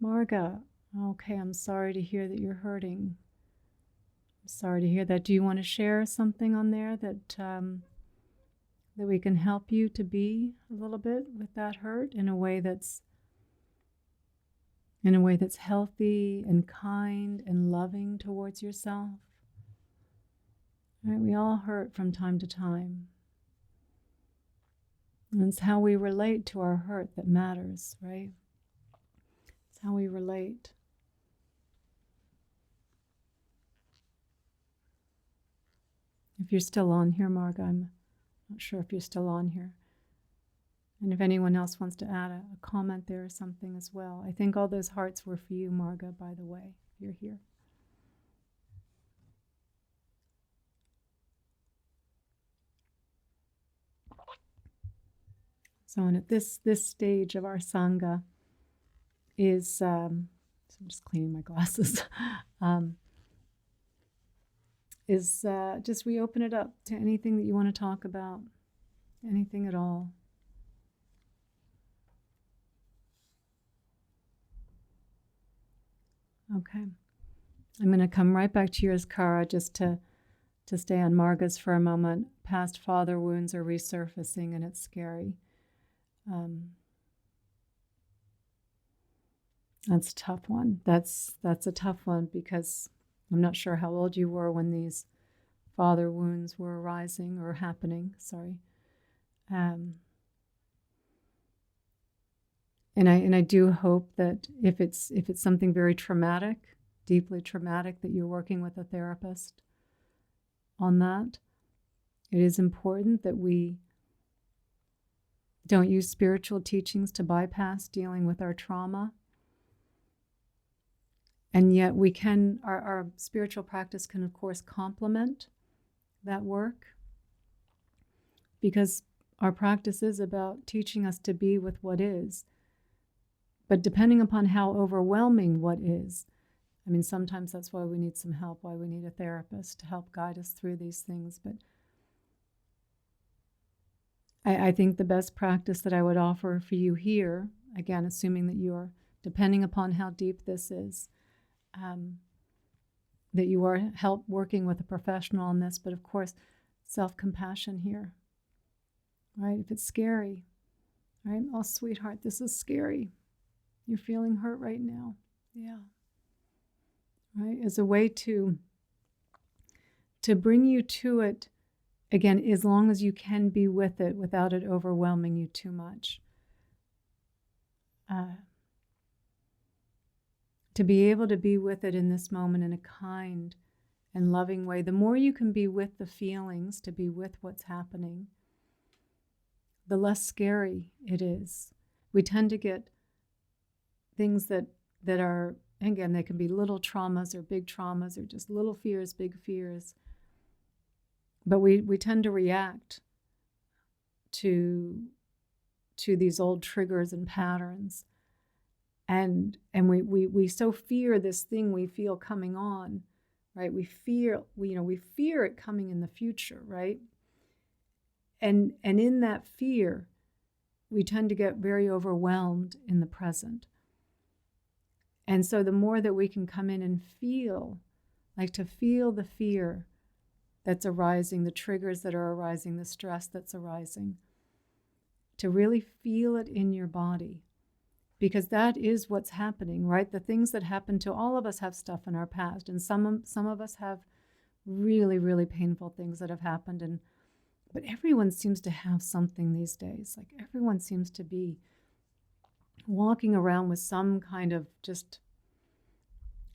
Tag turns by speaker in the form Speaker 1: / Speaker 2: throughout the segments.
Speaker 1: Marga, okay, I'm sorry to hear that you're hurting. I'm sorry to hear that. Do you want to share something on there that we can help you to be a little bit with that hurt in a way that's healthy and kind and loving towards yourself? Right? We all hurt from time to time. And it's how we relate to our hurt that matters, right? It's how we relate. If you're still on here, Marga, I'm not sure if you're still on here. And if anyone else wants to add a comment there or something as well. I think all those hearts were for you, Marga, by the way, if you're here. So, and at this stage of our Sangha is, so I'm just cleaning my glasses, is just we open it up to anything that you want to talk about, anything at all. Okay. I'm going to come right back to yours, Kara, just to stay on Marga's for a moment. Past father wounds are resurfacing, and it's scary. That's a tough one. That's a tough one because I'm not sure how old you were when these father wounds were arising or happening. Sorry. And I do hope that if it's something very traumatic, deeply traumatic, that you're working with a therapist on that. It is important that we don't use spiritual teachings to bypass dealing with our trauma. And yet we can, our spiritual practice can, of course, complement that work, because our practice is about teaching us to be with what is. But depending upon how overwhelming what is, I mean, sometimes that's why we need some help, why we need a therapist to help guide us through these things. But I think the best practice that I would offer for you here, again, assuming that you're, depending upon how deep this is, that you are working with a professional on this, but of course, self-compassion here, right? If it's scary, right? Oh, sweetheart, this is scary. You're feeling hurt right now. Yeah. Right? As a way to bring you to it, again, as long as you can be with it without it overwhelming you too much. To be able to be with it in this moment in a kind and loving way. The more you can be with the feelings, to be with what's happening, the less scary it is. We tend to get things that are, again, they can be little traumas or big traumas or just little fears, big fears. But we tend to react to these old triggers and patterns. And we so fear this thing we feel coming on, right? We fear it coming in the future, right? And in that fear, we tend to get very overwhelmed in the present. And so the more that we can come in and feel, like to feel the fear that's arising, the triggers that are arising, the stress that's arising, to really feel it in your body. Because that is what's happening, right? The things that happen to all of us have stuff in our past, and some of us have really, really painful things that have happened. But everyone seems to have something these days. Like everyone seems to be walking around with some kind of just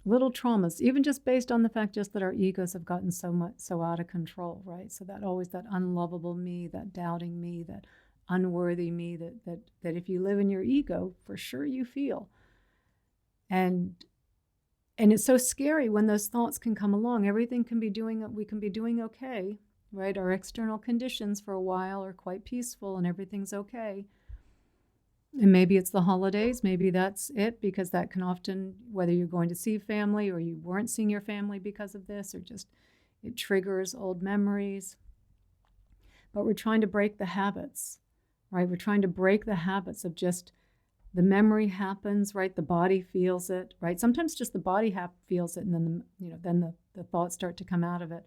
Speaker 1: little traumas, even just based on the fact just that our egos have gotten so out of control, right? So that always that unlovable me, that doubting me, that unworthy me, that if you live in your ego, for sure you feel. And it's so scary when those thoughts can come along. We can be doing okay, right? Our external conditions for a while are quite peaceful and everything's okay. And maybe it's the holidays, maybe that's it, because that can often, whether you're going to see family or you weren't seeing your family because of this, or just it triggers old memories. But we're trying to break the habits, right? We're trying to break the habits of just the memory happens, right? The body feels it, right? Sometimes just the body feels it, and then the thoughts start to come out of it.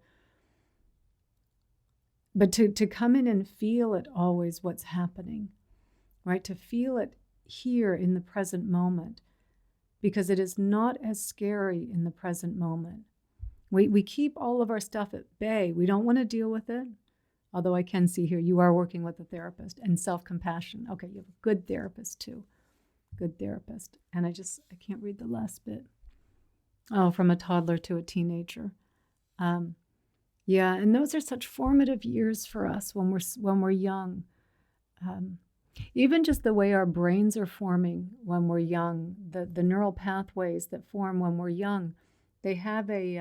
Speaker 1: But to come in and feel it always, what's happening, right? To feel it here in the present moment, because it is not as scary in the present moment. We keep all of our stuff at bay. We don't want to deal with it. Although I can see here you are working with a therapist, and self-compassion. Okay, you have a good therapist too. Good therapist. And I can't read the last bit. Oh, from a toddler to a teenager. Yeah, and those are such formative years for us when we're young. Even just the way our brains are forming when we're young, the neural pathways that form when we're young, they have a,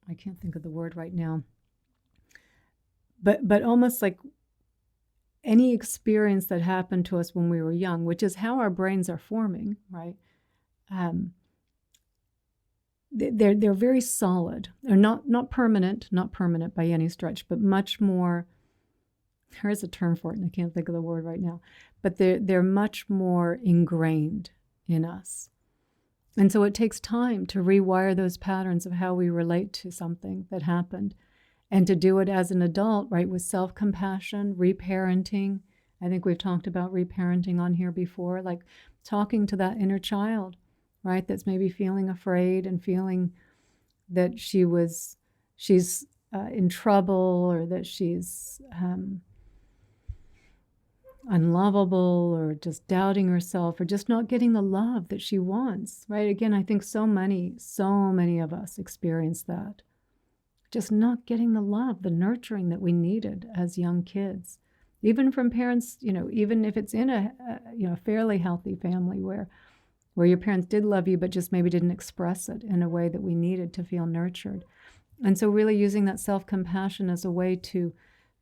Speaker 1: I can't think of the word right now, but almost like any experience that happened to us when we were young, which is how our brains are forming, right? They're very solid. They're not permanent by any stretch, but much more. There is a term for it, and I can't think of the word right now. But they're much more ingrained in us, and so it takes time to rewire those patterns of how we relate to something that happened, and to do it as an adult, right, with self-compassion, reparenting. I think we've talked about reparenting on here before, like talking to that inner child, right, that's maybe feeling afraid and feeling that she's in trouble, or that she's unlovable, or just doubting herself, or just not getting the love that she wants, right? Again, I think so many of us experience that. Just not getting the love, the nurturing that we needed as young kids, even from parents, even if it's in a fairly healthy family where your parents did love you, but just maybe didn't express it in a way that we needed to feel nurtured. And so really using that self-compassion as a way to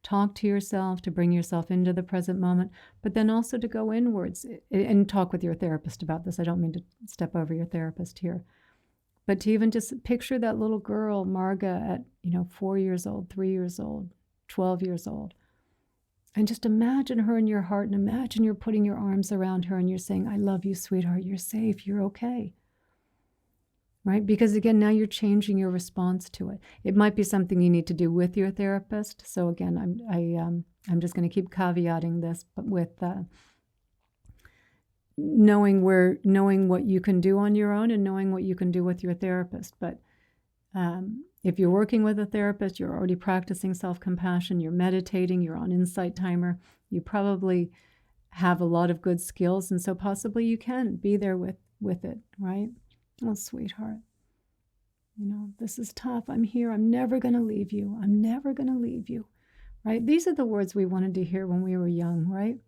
Speaker 1: talk to yourself, to bring yourself into the present moment, but then also to go inwards and talk with your therapist about this. I don't mean to step over your therapist here, but to even just picture that little girl, Marga, at 4 years old, 3 years old, 12 years old. And just imagine her in your heart, and imagine you're putting your arms around her and you're saying, I love you, sweetheart. You're safe. You're okay. Right? Because again, now you're changing your response to it. It might be something you need to do with your therapist. So again, I'm just going to keep caveating this, but with knowing what you can do on your own and knowing what you can do with your therapist. But if you're working with a therapist, you're already practicing self-compassion, you're meditating, you're on insight timer, you probably have a lot of good skills, and so possibly you can be there with it, right? Oh, sweetheart, this is tough. I'm here. I'm never going to leave you. I'm never going to leave you, right? These are the words we wanted to hear when we were young, right?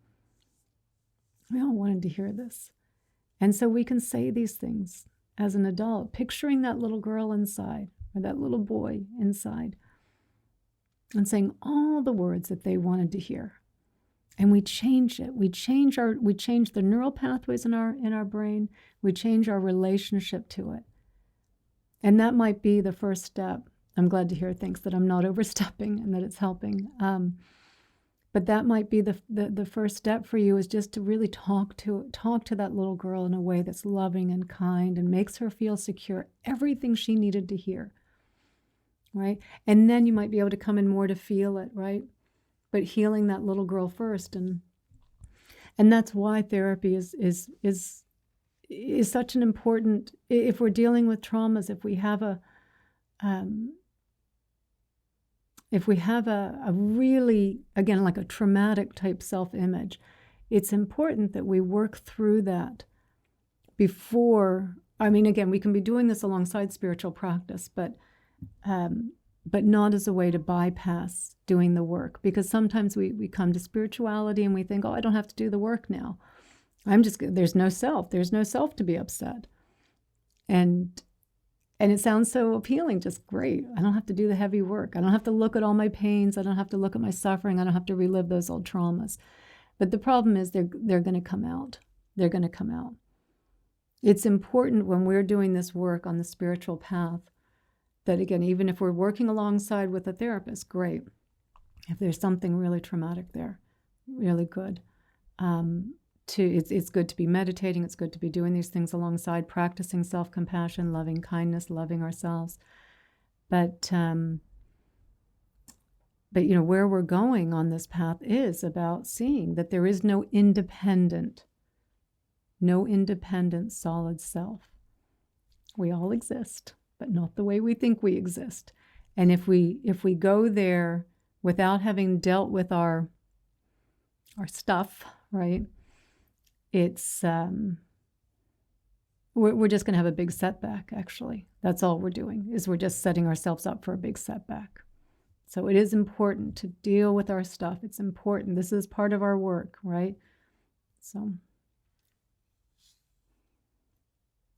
Speaker 1: We all wanted to hear this. And so we can say these things as an adult, picturing that little girl inside, or that little boy inside, and saying all the words that they wanted to hear. And we change it. We change the neural pathways in our brain. We change our relationship to it. And that might be the first step. I'm glad to hear things that I'm not overstepping and that it's helping. But that might be the first step for you, is just to really talk to that little girl in a way that's loving and kind and makes her feel secure, everything she needed to hear, right? And then you might be able to come in more to feel it, right? But healing that little girl first, and that's why therapy is such an important. If we're dealing with traumas, if we have a really, again, like a traumatic type self-image, it's important that we work through that before. I mean, again, we can be doing this alongside spiritual practice, but not as a way to bypass doing the work, because sometimes we come to spirituality and we think, oh, I don't have to do the work now. There's no self to be upset. And it sounds so appealing, just great. I don't have to do the heavy work. I don't have to look at all my pains. I don't have to look at my suffering. I don't have to relive those old traumas. But the problem is they're going to come out. They're going to come out. It's important when we're doing this work on the spiritual path that, again, even if we're working alongside with a therapist, great. If there's something really traumatic there, really good, it's good to be meditating. It's good to be doing these things alongside practicing self-compassion, loving kindness, loving ourselves. But where we're going on this path is about seeing that there is no independent solid self. We all exist, but not the way we think we exist. And if we go there without having dealt with our stuff, right? It's we're just going to have a big setback. Actually, that's all we're doing, is we're just setting ourselves up for a big setback. So it is important to deal with our stuff. It's important. This is part of our work, right? So,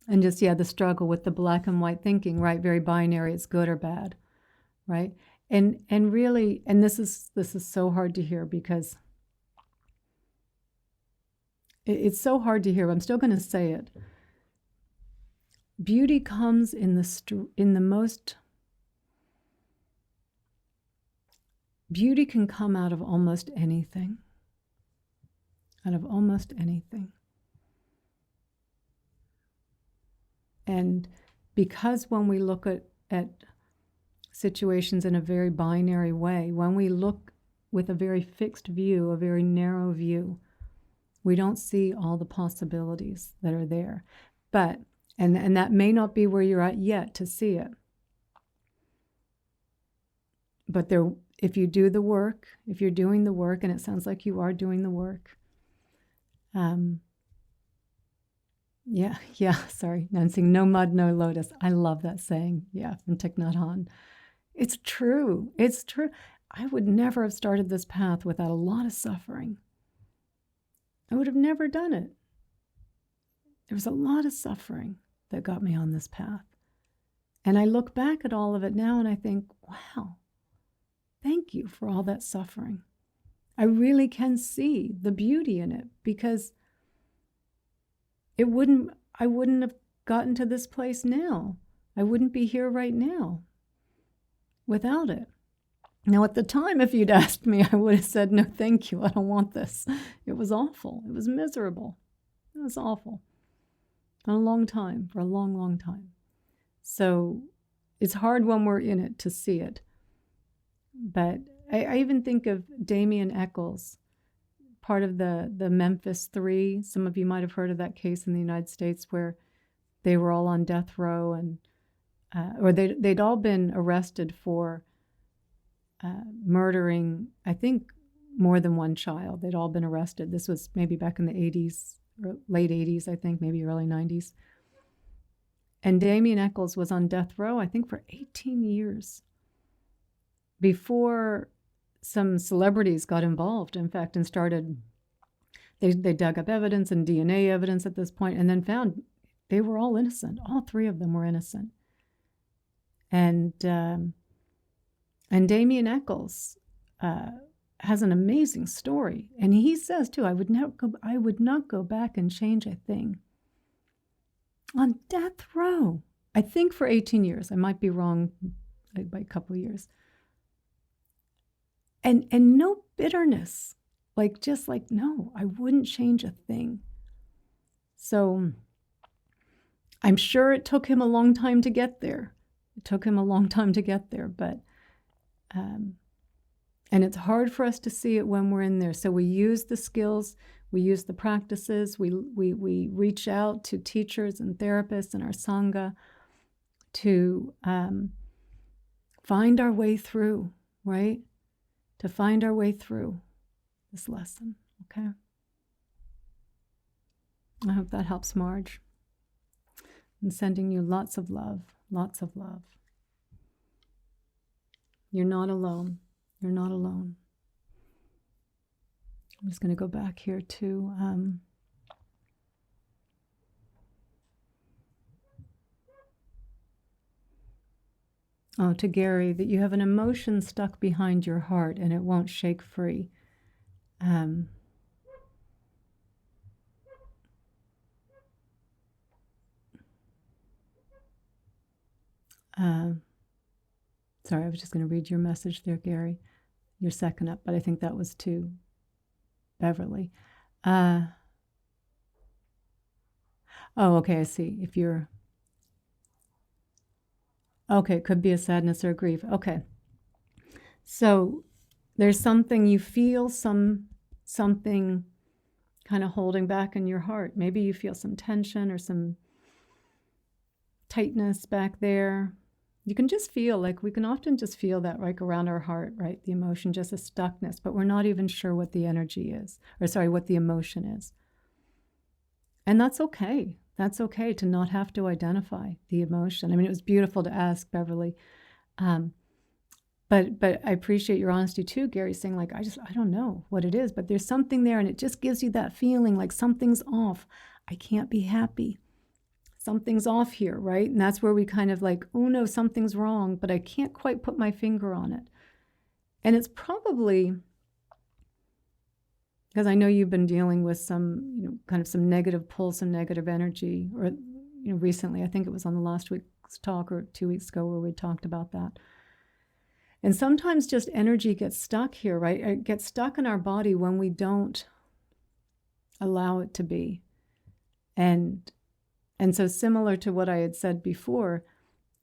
Speaker 1: and just, the struggle with the black and white thinking, right? Very binary. It's good or bad, right? And really, and this is so hard to hear, because it's so hard to hear, but I'm still going to say it. Beauty comes in the most. Beauty can come out of almost anything. Out of almost anything. And because when we look at situations in a very binary way, when we look with a very fixed view, a very narrow view, we don't see all the possibilities that are there. But, and that may not be where you're at yet to see it. But if you do the work, if you're doing the work, and it sounds like you are doing the work, sorry, now I'm saying no mud, no lotus. I love that saying, from Thich Nhat Hanh. It's true, it's true. I would never have started this path without a lot of suffering. I would have never done it. There was a lot of suffering that got me on this path. And I look back at all of it now and I think, wow, thank you for all that suffering. I really can see the beauty in it, because I wouldn't have gotten to this place now. I wouldn't be here right now without it. Now, at the time, if you'd asked me, I would have said, no, thank you. I don't want this. It was awful. It was miserable. It was awful. For a long time. So it's hard when we're in it to see it. But I even think of Damien Eccles, part of the Memphis Three. Some of you might have heard of that case in the United States where they were all on death row, and or they'd all been arrested for murdering, I think, more than one child. They'd all been arrested. This was maybe back in the 80s, or late 80s, I think, maybe early 90s. And Damien Eccles was on death row, I think, for 18 years before some celebrities got involved, in fact, and started, they dug up evidence and DNA evidence at this point, and then found they were all innocent. All three of them were innocent. And Damien Eccles has an amazing story. And he says, too, I would not go back and change a thing. On death row, I think for 18 years. I might be wrong by a couple of years. And no bitterness. No, I wouldn't change a thing. So I'm sure it took him a long time to get there. But and it's hard for us to see it when we're in there. So we use the skills, we use the practices, we reach out to teachers and therapists in our Sangha to find our way through, right? To find our way through this lesson, okay? I hope that helps, Marge. I'm sending you lots of love, lots of love. You're not alone. You're not alone. I'm just going to go back here to to Gary, that you have an emotion stuck behind your heart and it won't shake free. Sorry, I was just going to read your message there, Gary. You're second up, but I think that was to Beverly. Oh, okay, I see. If you're, okay, it could be a sadness or a grief. Okay. So there's something you feel, something kind of holding back in your heart. Maybe you feel some tension or some tightness back there. You can just feel, like we can often just feel that like around our heart, right? The emotion, just a stuckness, but we're not even sure what the energy is, or sorry, what the emotion is. And that's okay. That's okay to not have to identify the emotion. I mean, it was beautiful to ask Beverly. But I appreciate your honesty too, Gary, saying like, I don't know what it is, but there's something there and it just gives you that feeling like something's off. I can't be happy. Something's off here, right? And that's where we kind of like, oh no, something's wrong, but I can't quite put my finger on it. And it's probably because I know you've been dealing with some, kind of some negative pull, some negative energy, or, recently, I think it was on the last week's talk or 2 weeks ago where we talked about that. And sometimes just energy gets stuck here, right? It gets stuck in our body when we don't allow it to be. And so similar to what I had said before,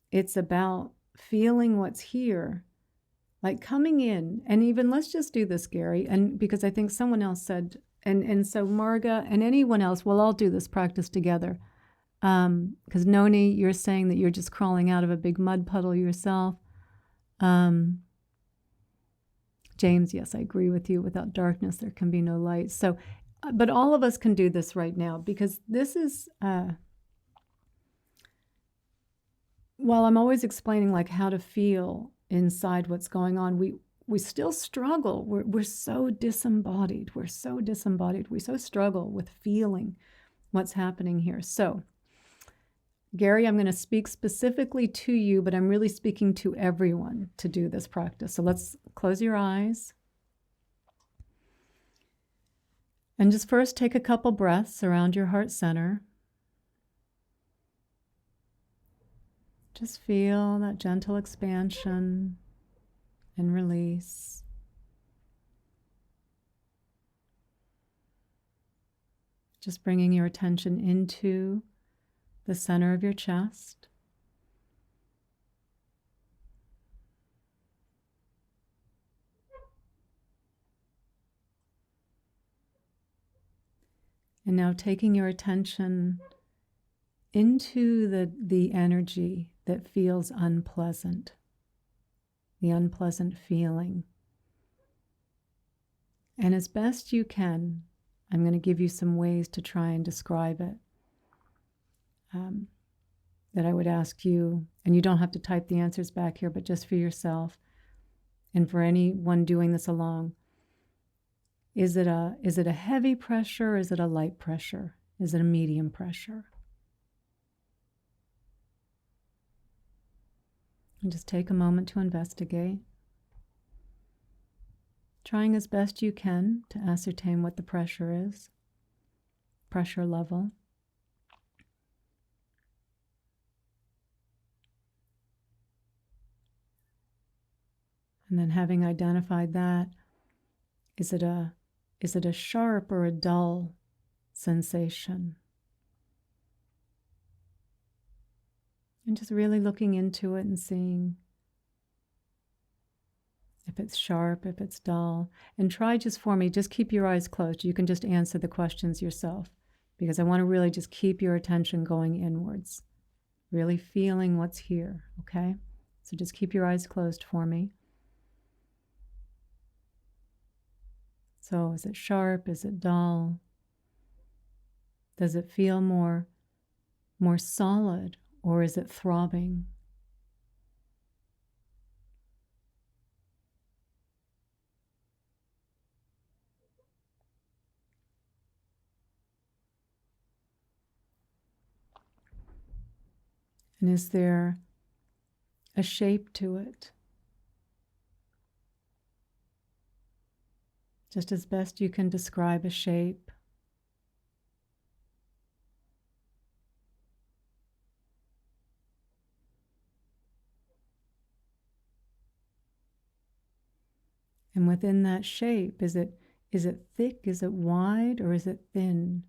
Speaker 1: it's about feeling what's here, like coming in. And even let's just do this, Gary, and because I think someone else said, and so Marga and anyone else, we'll all do this practice together. Because Noni, you're saying that you're just crawling out of a big mud puddle yourself. James, yes, I agree with you. Without darkness, there can be no light. So, but all of us can do this right now because this is, while I'm always explaining like how to feel inside what's going on, we still struggle. We're so disembodied. We're so disembodied. We so struggle with feeling what's happening here. So, Gary, I'm going to speak specifically to you, but I'm really speaking to everyone to do this practice. So let's close your eyes. And just first take a couple breaths around your heart center. Just feel that gentle expansion and release. Just bringing your attention into the center of your chest. And now taking your attention into the energy that feels unpleasant, the unpleasant feeling. And as best you can, I'm going to give you some ways to try and describe it. That I would ask you, and you don't have to type the answers back here, but just for yourself and for anyone doing this along. Is it a heavy pressure? Is it a light pressure? Is it a medium pressure? And just take a moment to investigate, trying as best you can to ascertain what the pressure is, pressure level. And then having identified that, is it a sharp or a dull sensation? And just really looking into it and seeing if it's sharp, if it's dull. And try just for me, just keep your eyes closed. You can just answer the questions yourself because I want to really just keep your attention going inwards, really feeling what's here, okay? So just keep your eyes closed for me. So is it sharp? Is it dull? Does it feel more solid, or is it throbbing? And is there a shape to it? Just as best you can describe a shape. And within that shape, is it thick, is it wide, or is it thin?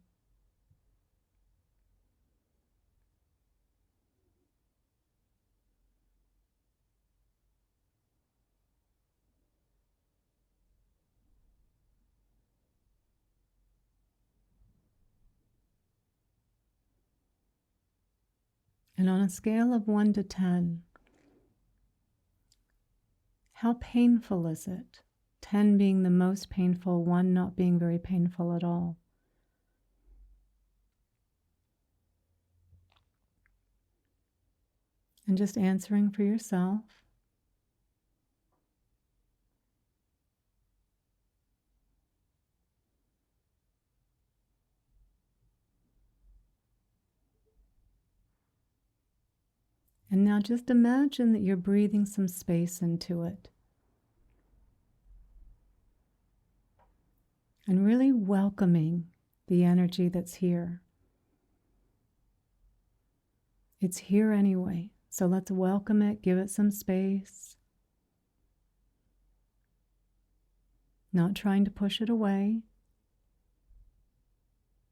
Speaker 1: And on a scale of 1 to 10, how painful is it? 10 being the most painful, 1 not being very painful at all. And just answering for yourself. And now just imagine that you're breathing some space into it. And really welcoming the energy that's here. It's here anyway, so let's welcome it, give it some space. Not trying to push it away,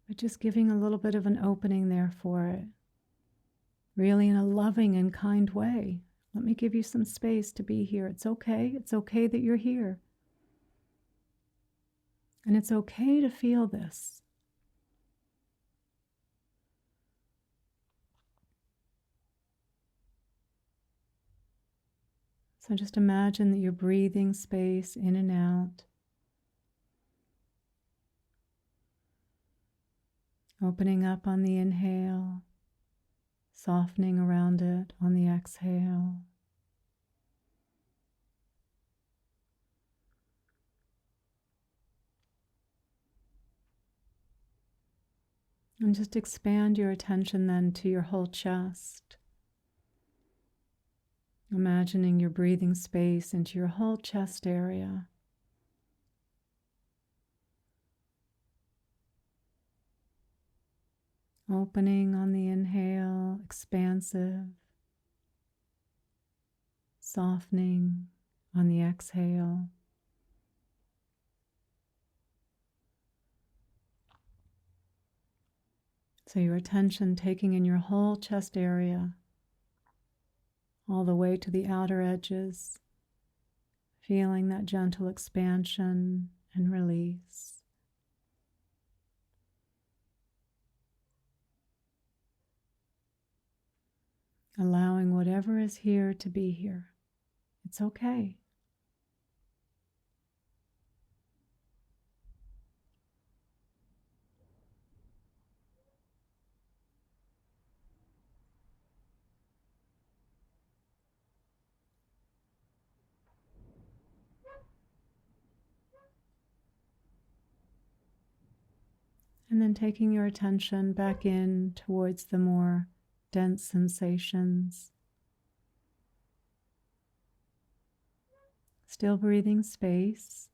Speaker 1: but just giving a little bit of an opening there for it. Really in a loving and kind way. Let me give you some space to be here. It's okay. It's okay that you're here. And it's okay to feel this. So just imagine that you're breathing space in and out. Opening up on the inhale, softening around it on the exhale. And just expand your attention then to your whole chest. Imagining you're breathing space into your whole chest area. Opening on the inhale, expansive. Softening on the exhale. So your attention taking in your whole chest area, all the way to the outer edges, feeling that gentle expansion and release. Allowing whatever is here to be here. It's okay. And then taking your attention back in towards the more dense sensations. Still breathing space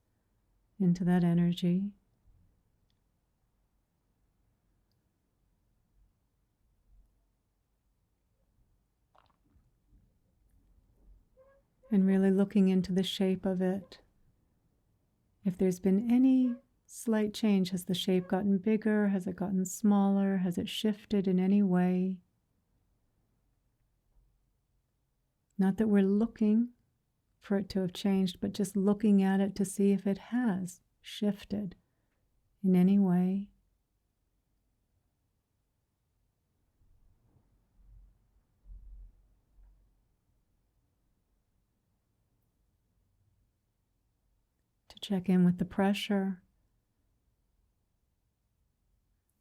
Speaker 1: into that energy. And really looking into the shape of it. If there's been any slight change, has the shape gotten bigger? Has it gotten smaller? Has it shifted in any way? Not that we're looking for it to have changed, but just looking at it to see if it has shifted in any way. To check in with the pressure.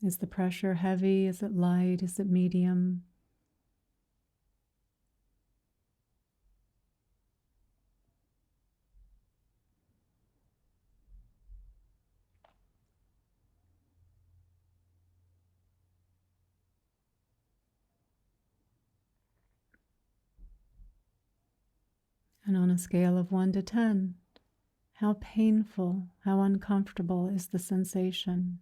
Speaker 1: Is the pressure heavy? Is it light? Is it medium? And on a scale of 1 to 10, how painful, how uncomfortable is the sensation?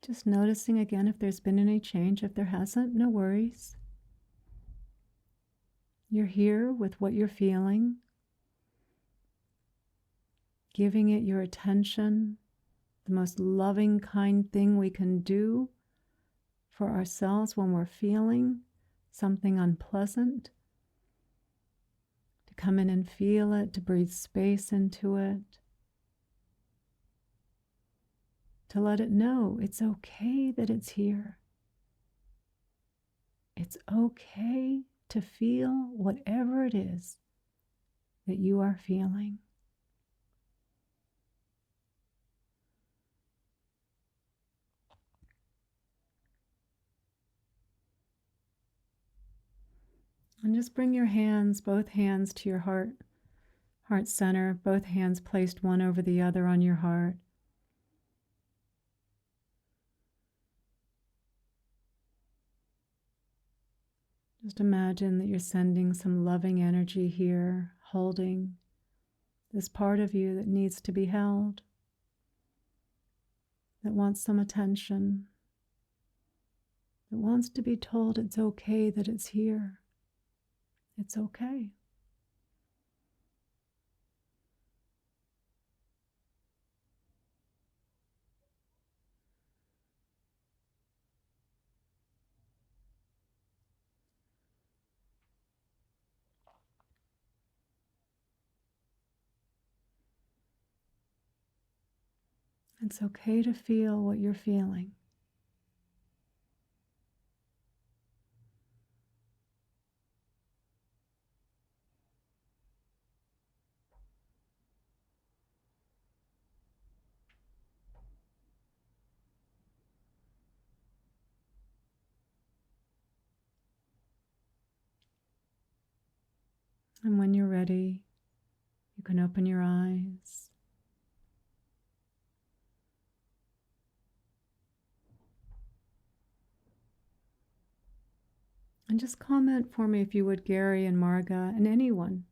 Speaker 1: Just noticing again if there's been any change. If there hasn't, no worries. You're here with what you're feeling, giving it your attention, the most loving, kind thing we can do for ourselves when we're feeling something unpleasant, to come in and feel it, to breathe space into it, to let it know it's okay that it's here. It's okay to feel whatever it is that you are feeling. And just bring your hands, both hands, to your heart center, both hands placed one over the other on your heart. Just imagine that you're sending some loving energy here, holding this part of you that needs to be held, that wants some attention, that wants to be told it's okay that it's here. It's okay. It's okay to feel what you're feeling. And when you're ready, you can open your eyes. And just comment for me, if you would, Gary and Marga, and anyone,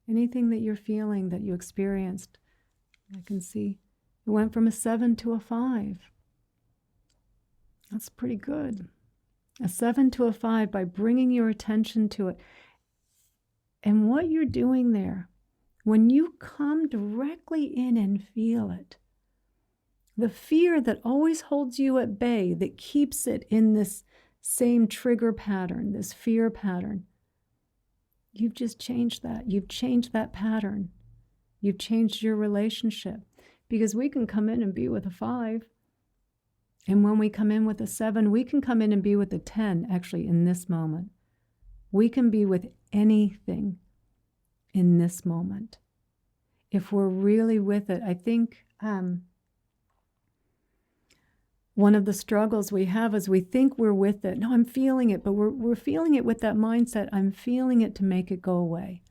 Speaker 1: anything that you're feeling that you experienced. I can see it went from a 7 to a 5. That's pretty good. A 7 to a 5 by bringing your attention to it. And what you're doing there, when you come directly in and feel it, the fear that always holds you at bay, that keeps it in this same trigger pattern, this fear pattern, you've just changed that. You've changed that pattern. You've changed your relationship. Because we can come in and be with a 5. And when we come in with a 7, we can come in and be with a 10, actually, in this moment. We can be with anything in this moment. If we're really with it, I think one of the struggles we have is we think we're with it. No, I'm feeling it, but we're feeling it with that mindset. I'm feeling it to make it go away.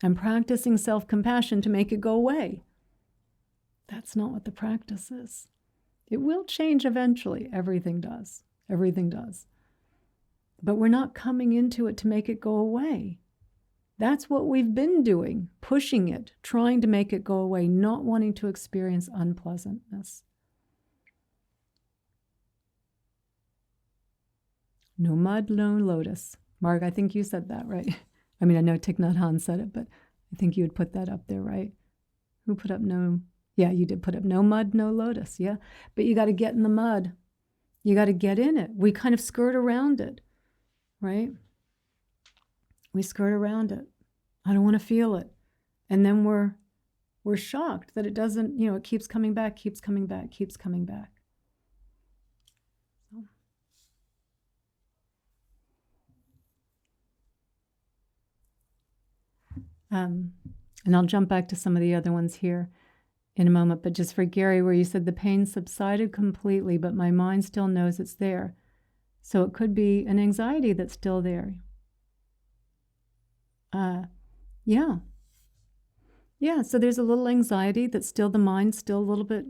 Speaker 1: I'm practicing self-compassion to make it go away. That's not what the practice is. It will change eventually. Everything does. Everything does. But we're not coming into it to make it go away. That's what we've been doing, pushing it, trying to make it go away, not wanting to experience unpleasantness. No mud, no lotus. Marg, I think you said that, right? I mean, I know Thich Nhat Hanh said it, but I think you would put that up there, right? Who put up no? Yeah, you did put up no mud, no lotus, yeah. But you got to get in the mud. You got to get in it. We kind of skirt around it, right? We skirt around it. I don't want to feel it. And then we're shocked that it doesn't, it keeps coming back, keeps coming back, keeps coming back. So. And I'll jump back to some of the other ones here in a moment, but just for Gary, where you said the pain subsided completely, but my mind still knows it's there. So it could be an anxiety that's still there. Yeah, so there's a little anxiety that's still, the mind's still a little bit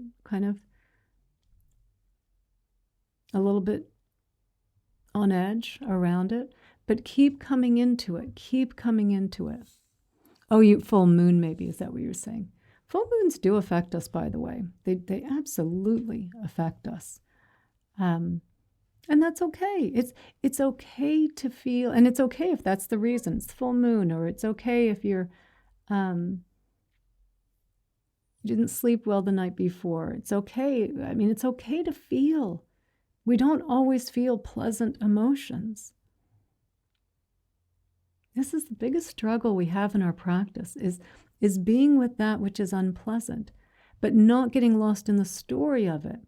Speaker 1: on edge around it, but keep coming into it, Oh, full moon maybe, is that what you're saying? Full moons do affect us, by the way. They absolutely affect us. And that's okay. It's okay to feel, and it's okay if that's the reason. It's full moon, or it's okay if you didn't sleep well the night before. It's okay. I mean, it's okay to feel. We don't always feel pleasant emotions. This is the biggest struggle we have in our practice, is being with that which is unpleasant, but not getting lost in the story of it.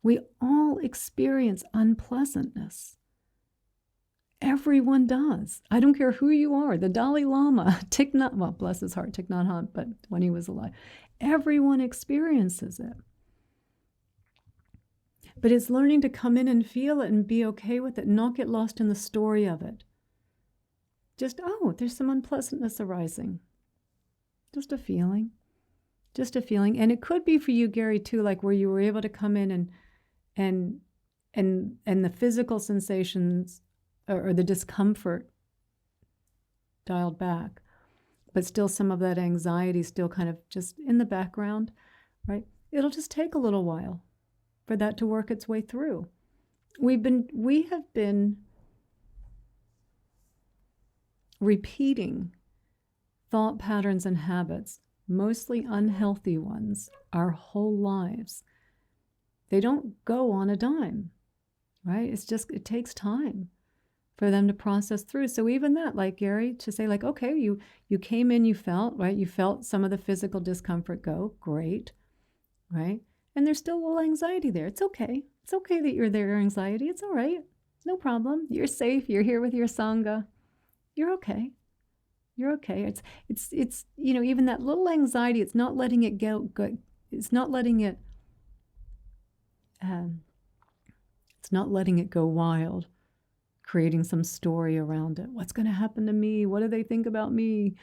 Speaker 1: We all experience unpleasantness. Everyone does. I don't care who you are. The Dalai Lama, Thich Nhat, well, bless his heart, Thich Nhat Hanh, but when he was alive, everyone experiences it. But it's learning to come in and feel it and be okay with it, not get lost in the story of it. Just, oh, there's some unpleasantness arising. Just a feeling. Just a feeling. And it could be for you, Gary, too, like where you were able to come in and the physical sensations or the discomfort dialed back, but still some of that anxiety still kind of just in the background, right? It'll just take a little while for that to work its way through. We have been repeating thought patterns and habits, mostly unhealthy ones, our whole lives. They don't go on a dime, right? It takes time for them to process through. So even that, like Gary, to say like, okay, you came in, you felt, right? You felt some of the physical discomfort go, great, right? And there's still a little anxiety there. It's okay. It's okay that you're there, anxiety. It's all right. No problem. You're safe. You're here with your Sangha. You're okay. You're okay. It's even that little anxiety, it's not letting it go. It's not letting it go wild, creating some story around it. What's going to happen to me? What do they think about me?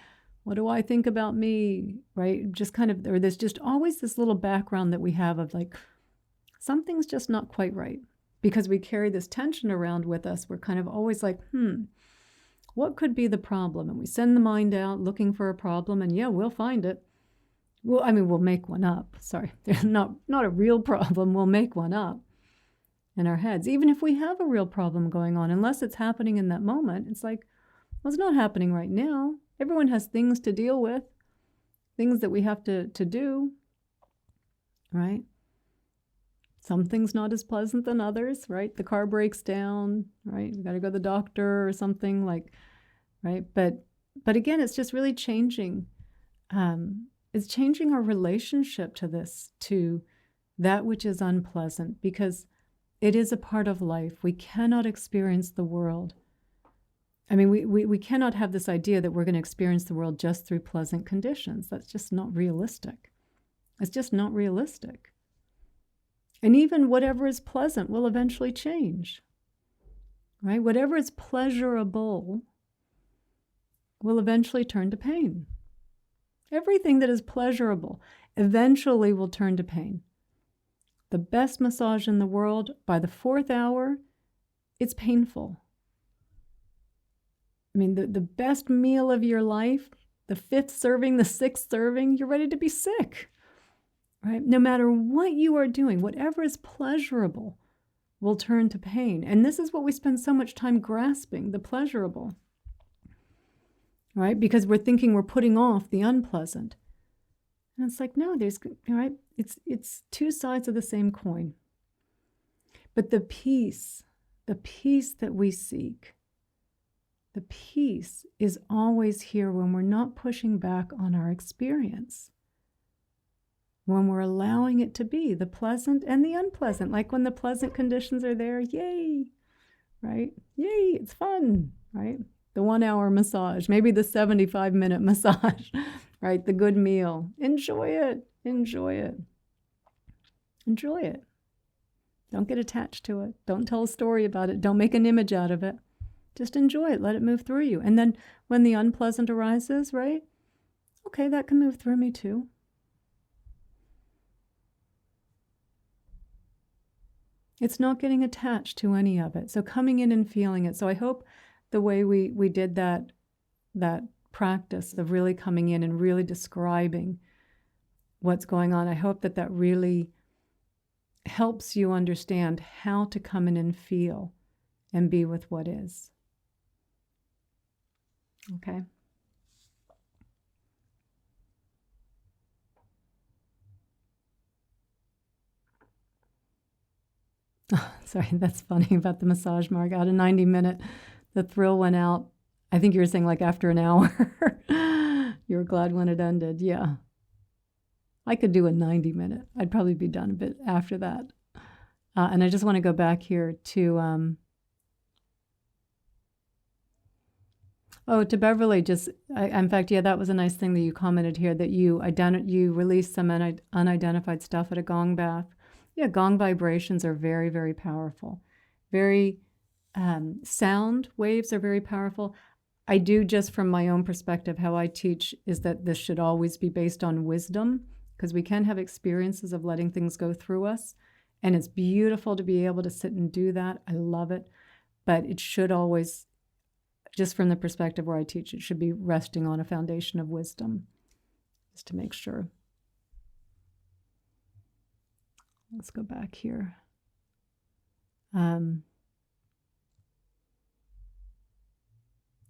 Speaker 1: What do I think about me? Right? Just kind of, or there's just always this little background that we have of like, something's just not quite right. Because we carry this tension around with us. We're kind of always like, what could be the problem? And we send the mind out looking for a problem, and yeah, we'll find it. Well, I mean, we'll make one up. Sorry, not a real problem. We'll make one up in our heads. Even if we have a real problem going on, unless it's happening in that moment, it's like, well, it's not happening right now. Everyone has things to deal with, things that we have to do, right? Some things not as pleasant than others, right? The car breaks down, right? You got to go to the doctor or something like, right? But again, it's just really changing. It's changing our relationship to this, to that which is unpleasant, because it is a part of life. We cannot experience the world. I mean, we cannot have this idea that we're going to experience the world just through pleasant conditions. That's just not realistic. It's just not realistic. And even whatever is pleasant will eventually change, right? Whatever is pleasurable will eventually turn to pain. Everything that is pleasurable eventually will turn to pain. The best massage in the world, by the 4th hour, it's painful. I mean, the best meal of your life, the 5th serving, the 6th serving, you're ready to be sick. Right? No matter what you are doing, whatever is pleasurable will turn to pain. And this is what we spend so much time grasping, the pleasurable. Right? Because we're thinking we're putting off the unpleasant. And it's like, no, right? It's two sides of the same coin. But the peace that we seek, the peace is always here when we're not pushing back on our experience. When we're allowing it to be the pleasant and the unpleasant, like when the pleasant conditions are there, yay, right? Yay, it's fun, right? The 1-hour massage, maybe the 75-minute massage, right? The good meal. Enjoy it, enjoy it, enjoy it. Don't get attached to it. Don't tell a story about it. Don't make an image out of it. Just enjoy it. Let it move through you. And then when the unpleasant arises, right? Okay, that can move through me too. It's not getting attached to any of it. So coming in and feeling it. So I hope the way we did that practice of really coming in and really describing what's going on, I hope that really helps you understand how to come in and feel and be with what is. Okay. Oh, sorry, that's funny about the massage, Mark. Out of 90-minute, the thrill went out I think you were saying like after an hour. You were glad when it ended. Yeah. I could do a 90-minute. I'd probably be done a bit after that. And I just want to go back here to to Beverly. In fact, yeah, that was a nice thing that you commented here, that you released some unidentified stuff at a gong bath. Yeah, gong vibrations are very, very powerful. Very sound waves are very powerful. I do, just from my own perspective, how I teach is that this should always be based on wisdom, because we can have experiences of letting things go through us. And it's beautiful to be able to sit and do that. I love it. But it should always, just from the perspective where I teach, it should be resting on a foundation of wisdom, just to make sure. Let's go back here.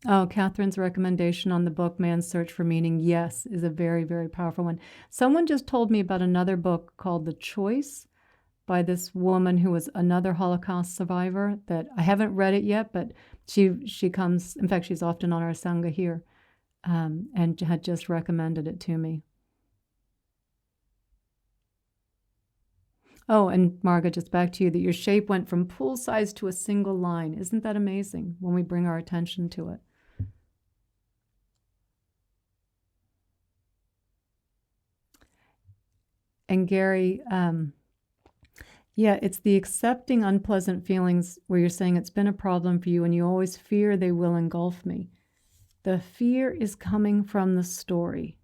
Speaker 1: Catherine's recommendation on the book, Man's Search for Meaning, yes, is a very, very powerful one. Someone just told me about another book called The Choice by this woman who was another Holocaust survivor, that I haven't read it yet, but she comes, in fact, she's often on our Sangha here, and had just recommended it to me. Oh, and Marga, just back to you, that your shape went from pool size to a single line. Isn't that amazing when we bring our attention to it? And Gary, yeah, it's the accepting unpleasant feelings where you're saying it's been a problem for you and you always fear they will engulf me. The fear is coming from the story.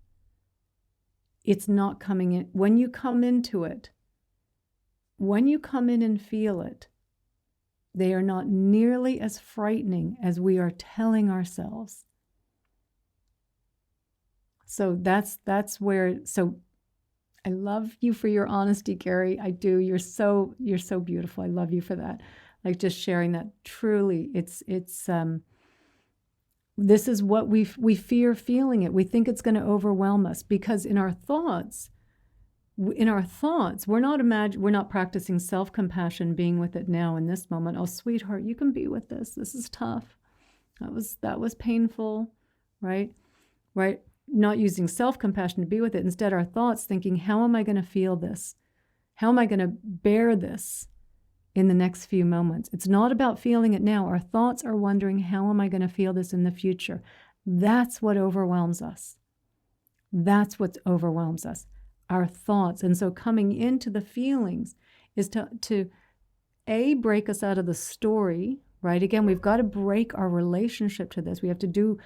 Speaker 1: It's not coming in. When you come into it, when you come in and feel it, they are not nearly as frightening as we are telling ourselves. So that's where, so I love you for your honesty, Gary. I do. You're so beautiful. I love you for that. Like, just sharing that. Truly, it's this is what we fear feeling it. We think it's going to overwhelm us, because in our thoughts, we're not practicing self-compassion, being with it now in this moment. Oh, sweetheart, you can be with this. This is tough. That was painful, right? Right? Not using self-compassion to be with it. Instead, our thoughts thinking, how am I going to feel this? How am I going to bear this in the next few moments? It's not about feeling it now. Our thoughts are wondering, how am I going to feel this in the future? That's what overwhelms us. That's what overwhelms us, our thoughts. And so coming into the feelings is to break us out of the story, right? Again, we've got to break our relationship to this. We have to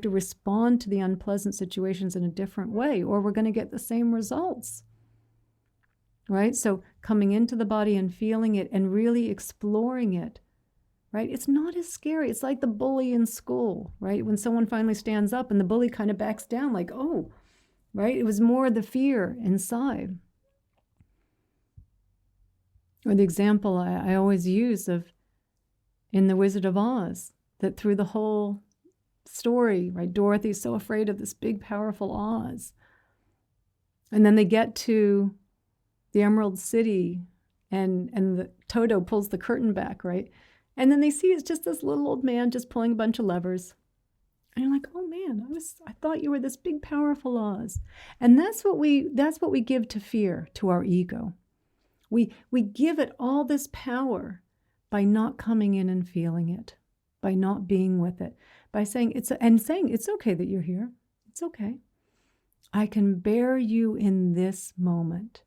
Speaker 1: respond to the unpleasant situations in a different way, or we're going to get the same results, right? So coming into the body and feeling it and really exploring it, right? It's not as scary. It's like the bully in school, right? When someone finally stands up and the bully kind of backs down, like, oh, right? It was more the fear inside. Or the example I always use of in The Wizard of Oz, that through the whole story, right, Dorothy's so afraid of this big, powerful Oz. And then they get to the Emerald City, and the Toto pulls the curtain back, right? And then they see it's just this little old man just pulling a bunch of levers. And you're like, oh man, I thought you were this big, powerful Oz. And that's what we give to fear, to our ego. We give it all this power by not coming in and feeling it, by not being with it, by saying it's okay that you're here. It's okay. I can bear you in this moment.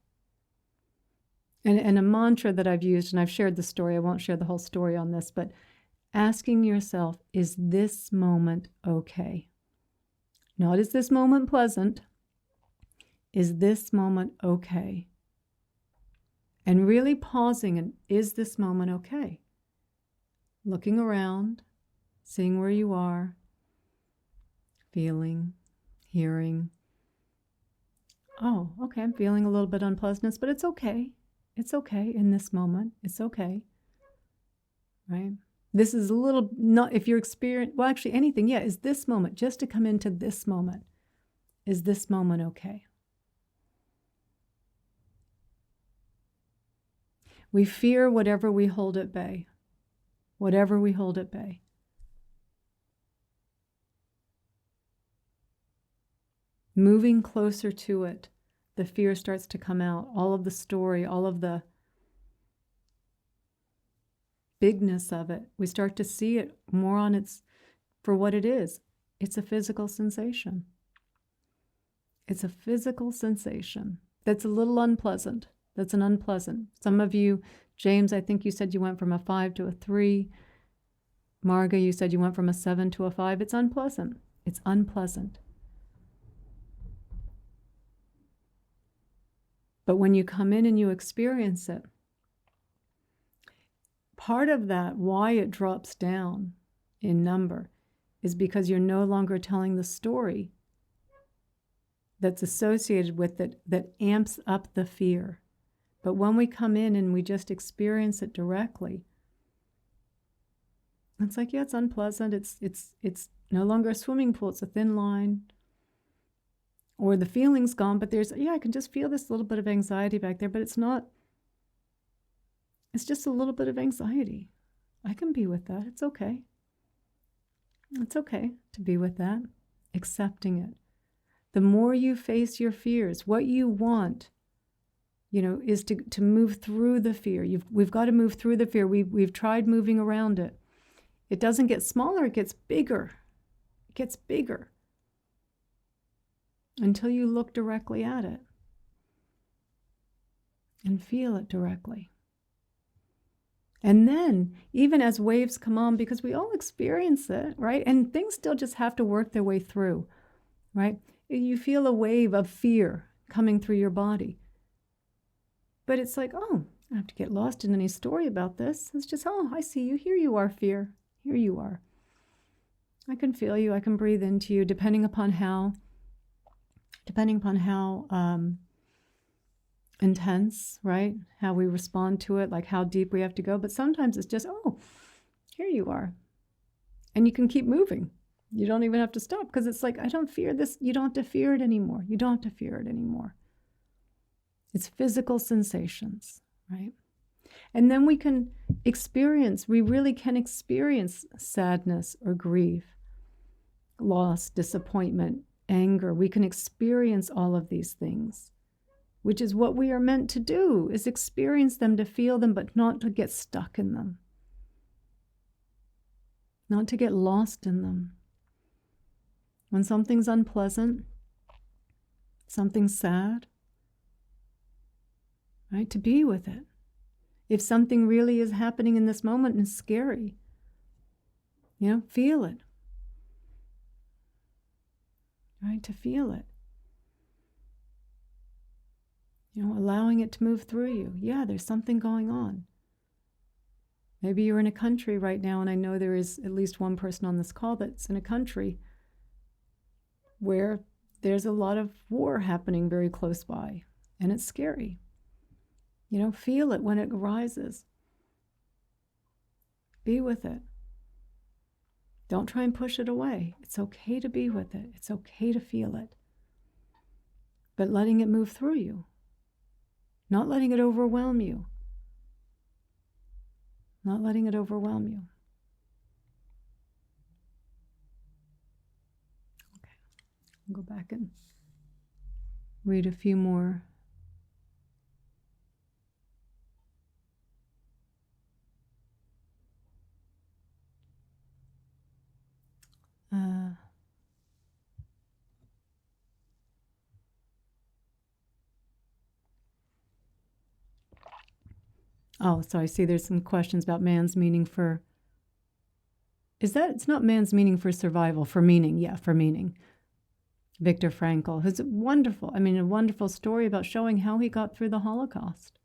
Speaker 1: And a mantra that I've used, and I've shared the story, I won't share the whole story on this, but asking yourself, is this moment okay? Not, is this moment pleasant? Is this moment okay? And really pausing, and is this moment okay? Looking around, seeing where you are, feeling, hearing. Oh, okay, I'm feeling a little bit unpleasantness, but it's okay. It's okay in this moment. It's okay, right? This is a little, not if you're experiencing, well, actually anything, yeah, is this moment, just to come into this moment, is this moment okay? We fear whatever we hold at bay, whatever we hold at bay. moving closer to it, the fear starts to come out. All of the story, all of the bigness of it, we start to see it more on its for what it is. It's a physical sensation. It's a physical sensation that's a little unpleasant. That's an unpleasant. Some of you, James, I think you said you went from a 5 to a 3. Marga, you said you went from a 7 to a 5. It's unpleasant. It's unpleasant. But when you come in and you experience it, part of that, why it drops down in number, is because you're no longer telling the story that's associated with it that amps up the fear. But when we come in and we just experience it directly, it's like, yeah, it's unpleasant. It's no longer a swimming pool. It's a thin line. Or the feeling's gone, but I can just feel this little bit of anxiety back there, but it's not. It's just a little bit of anxiety. I can be with that. It's okay. It's okay to be with that. Accepting it. The more you face your fears, what you want, is to move through the fear. We've got to move through the fear. We've tried moving around it. It doesn't get smaller, it gets bigger. It gets bigger. Until you look directly at it and feel it directly. And then, even as waves come on, because we all experience it, right? And things still just have to work their way through, right? You feel a wave of fear coming through your body. But it's like, oh, I don't have to get lost in any story about this. It's just, oh, I see you. Here you are, fear. Here you are. I can feel you. I can breathe into you, depending upon how intense, right? How we respond to it, like how deep we have to go. But sometimes it's just, oh, here you are. And you can keep moving. You don't even have to stop, because it's like, I don't fear this. You don't have to fear it anymore. You don't have to fear it anymore. It's physical sensations, right? And then we really can experience sadness or grief, loss, disappointment, anger. We can experience all of these things, which is what we are meant to do, is experience them, to feel them, but not to get stuck in them, not to get lost in them. When something's unpleasant, something's sad, right, to be with it. If something really is happening in this moment and it's scary, feel it, right, to feel it. Allowing it to move through you. Yeah, there's something going on. Maybe you're in a country right now, and I know there is at least one person on this call that's in a country where there's a lot of war happening very close by, and it's scary. Feel it when it arises. Be with it. Don't try and push it away. It's okay to be with it. It's okay to feel it. But letting it move through you. Not letting it overwhelm you. Not letting it overwhelm you. Okay, I'll go back and read a few more. So I see there's some questions about man's meaning for, it's not man's meaning for survival, for meaning, yeah, for meaning. Viktor Frankl, who's a wonderful story about showing how he got through the Holocaust.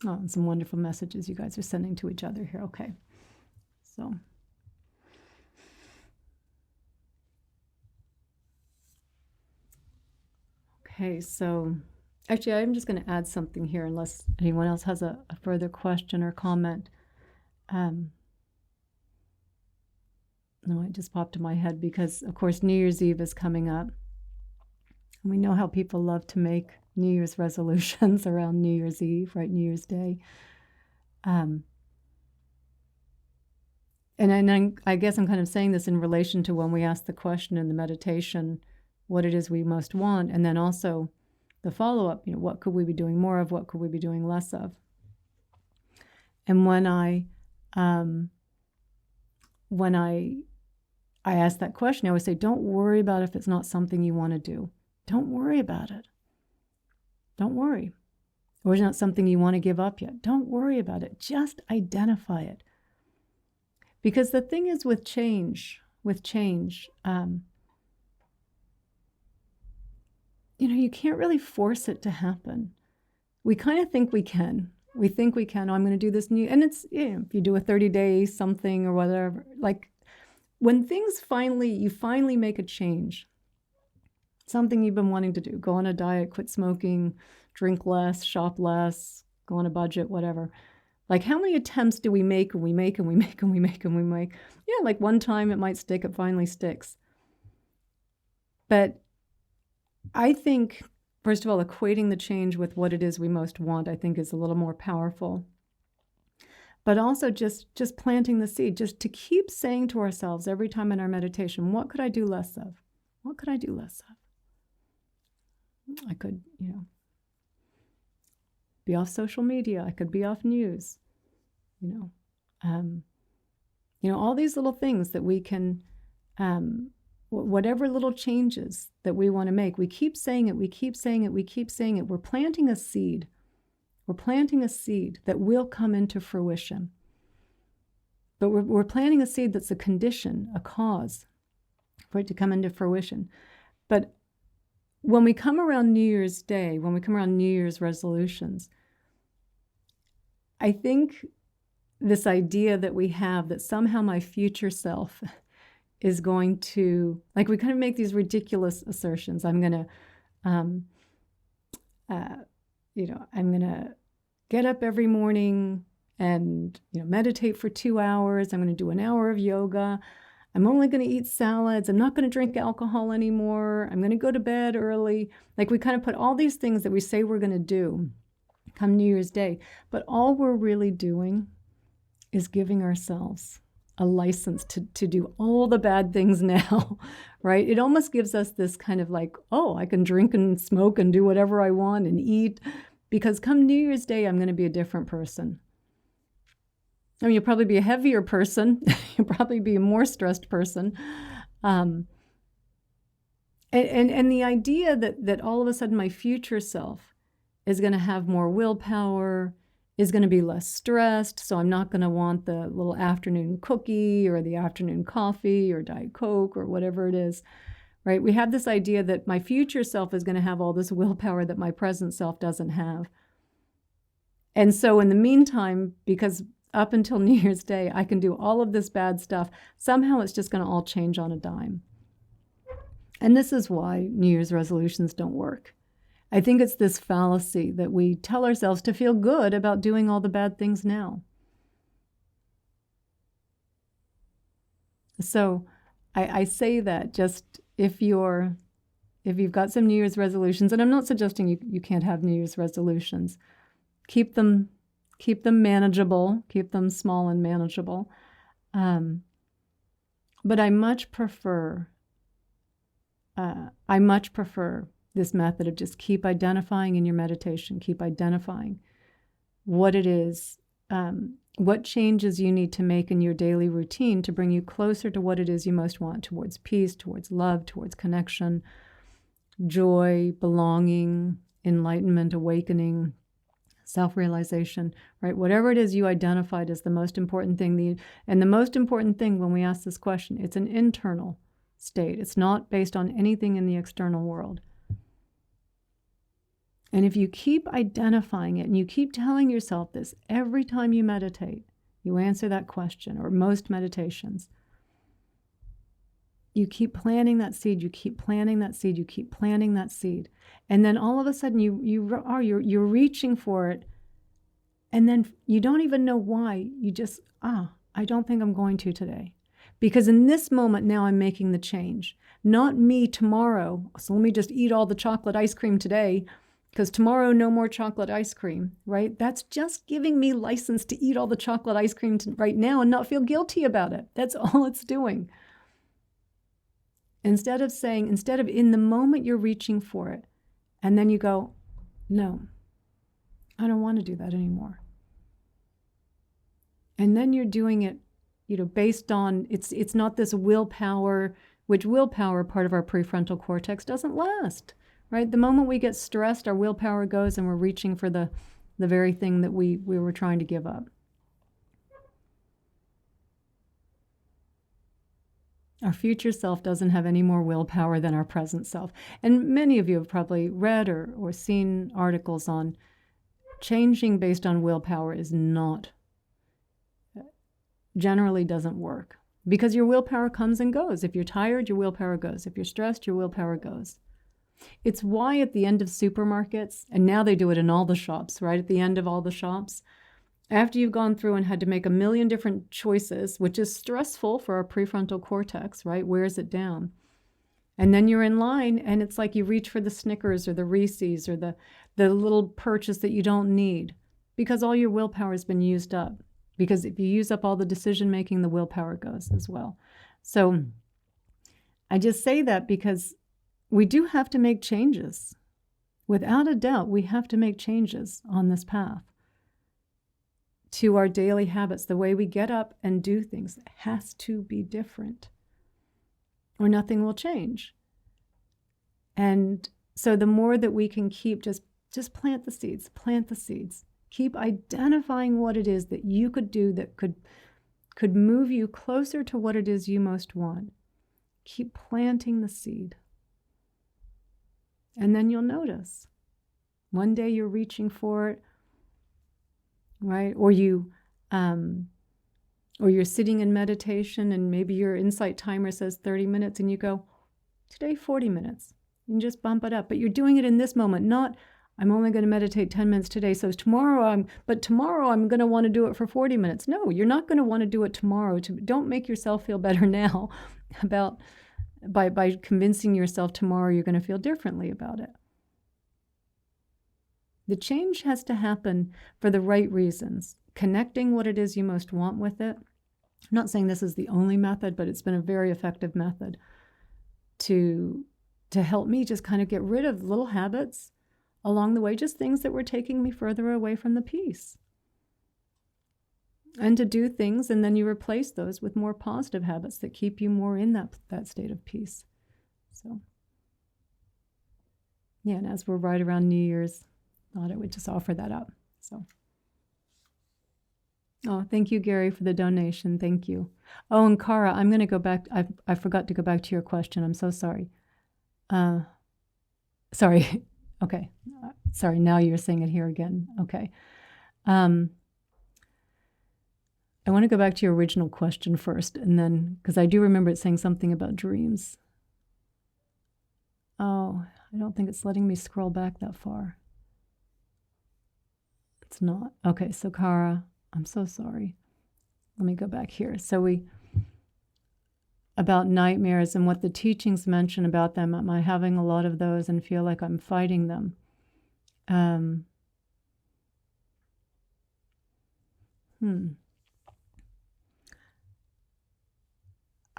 Speaker 1: Oh, and some wonderful messages you guys are sending to each other here. Okay, so. Okay, so actually I'm just going to add something here unless anyone else has a further question or comment. No, it just popped in my head because, of course, New Year's Eve is coming up. And we know how people love to make New Year's resolutions around New Year's Eve, right? New Year's Day. I guess I'm kind of saying this in relation to when we ask the question in the meditation, what it is we most want, and then also the follow-up, what could we be doing more of, what could we be doing less of? And when I ask that question, I always say, don't worry about if it's not something you want to do. Don't worry about it. Don't worry. Or it's not something you want to give up yet. Don't worry about it. Just identify it. Because the thing is with change, you can't really force it to happen. We kind of think we can. We think we can. Oh, I'm going to do this new. And it's, if you do a 30-day something or whatever, like when you finally make a change, something you've been wanting to do, go on a diet, quit smoking, drink less, shop less, go on a budget, whatever. Like how many attempts do we make and we make and we make and we make and we make? Yeah, like one time it might stick, it finally sticks. But I think, first of all, equating the change with what it is we most want, I think is a little more powerful. But also just planting the seed, just to keep saying to ourselves every time in our meditation, what could I do less of? What could I do less of? I could, be off social media. I could be off news, all these little things that we can, whatever little changes that we want to make, we keep saying it, we keep saying it, we keep saying it. We're planting a seed. We're planting a seed that will come into fruition. But we're planting a seed that's a condition, a cause for it to come into fruition. But when we come around New Year's Day, when we come around New Year's resolutions, I think this idea that we have that somehow my future self is going to, like we kind of make these ridiculous assertions. I'm going to get up every morning and, meditate for 2 hours. I'm going to do an hour of yoga. I'm only going to eat salads. I'm not going to drink alcohol anymore. I'm going to go to bed early. Like we kind of put all these things that we say we're going to do come New Year's Day. But all we're really doing is giving ourselves a license to do all the bad things now, right? It almost gives us this kind of like, oh, I can drink and smoke and do whatever I want and eat, because come New Year's Day, I'm going to be a different person. I mean, you'll probably be a heavier person. You'll probably be a more stressed person. And the idea that all of a sudden my future self is going to have more willpower, is going to be less stressed, so I'm not going to want the little afternoon cookie or the afternoon coffee or Diet Coke or whatever it is, right? We have this idea that my future self is going to have all this willpower that my present self doesn't have. And so in the meantime, because up until New Year's Day, I can do all of this bad stuff, somehow it's just going to all change on a dime. And this is why New Year's resolutions don't work. I think it's this fallacy that we tell ourselves to feel good about doing all the bad things now. So I say that just if you've got some New Year's resolutions, and I'm not suggesting you can't have New Year's resolutions, keep them manageable, keep them small and manageable. But I much prefer this method of just keep identifying in your meditation, keep identifying what it is, what changes you need to make in your daily routine to bring you closer to what it is you most want, towards peace, towards love, towards connection, joy, belonging, enlightenment, awakening, self-realization, right? Whatever it is you identified as the most important thing. And the most important thing when we ask this question, it's an internal state. It's not based on anything in the external world. And if you keep identifying it and you keep telling yourself this every time you meditate, you answer that question, or most meditations, you keep planting that seed, you keep planting that seed, you keep planting that seed. And then all of a sudden you're reaching for it. And then you don't even know why. You just, I don't think I'm going to today. Because in this moment now I'm making the change. Not me tomorrow. So let me just eat all the chocolate ice cream today. Because tomorrow, no more chocolate ice cream, right? That's just giving me license to eat all the chocolate ice cream right now and not feel guilty about it. That's all it's doing. Instead of in the moment you're reaching for it, and then you go, no, I don't want to do that anymore. And then you're doing it, based on, it's not this willpower, which willpower, part of our prefrontal cortex, doesn't last, right? The moment we get stressed, our willpower goes and we're reaching for the very thing that we were trying to give up. Our future self doesn't have any more willpower than our present self. And many of you have probably read or seen articles on changing based on willpower generally doesn't work, because your willpower comes and goes. If you're tired, your willpower goes. If you're stressed, your willpower goes. It's why at the end of supermarkets, and now they do it in all the shops, right? At the end of all the shops, after you've gone through and had to make a million different choices, which is stressful for our prefrontal cortex, right? Wears it down. And then you're in line and it's like you reach for the Snickers or the Reese's or the little purchase that you don't need, because all your willpower has been used up. Because if you use up all the decision making, the willpower goes as well. So I just say that because we do have to make changes. Without a doubt, we have to make changes on this path to our daily habits. The way we get up and do things has to be different, or nothing will change. And so the more that we can keep, just plant the seeds. Keep identifying what it is that you could do that could move you closer to what it is you most want. Keep planting the seed. And then you'll notice. One day you're reaching for it, right? Or you're sitting in meditation and maybe your insight timer says 30 minutes and you go, today 40 minutes. You can just bump it up. But you're doing it in this moment, not I'm only going to meditate 10 minutes today, so tomorrow I'm going to want to do it for 40 minutes. No, you're not going to want to do it tomorrow. Don't make yourself feel better now about by convincing yourself tomorrow you're going to feel differently about it. The change has to happen for the right reasons. Connecting what it is you most want with it. I'm not saying this is the only method, but it's been a very effective method to help me just kind of get rid of little habits along the way, just things that were taking me further away from the peace. And to do things, and then you replace those with more positive habits that keep you more in that state of peace. So, yeah, and as we're right around New Year's, thought I would just offer that up. So, oh, thank you, Gary, for the donation. Thank you. Oh, and Cara, I'm going to go back. I forgot to go back to your question. I'm so sorry. Sorry. Okay. Sorry. Now you're saying it here again. Okay. I want to go back to your original question first, and then, because I do remember it saying something about dreams. Oh, I don't think it's letting me scroll back that far. It's not. Okay, so Cara, I'm so sorry. Let me go back here. So about nightmares and what the teachings mention about them. Am I having a lot of those and feel like I'm fighting them?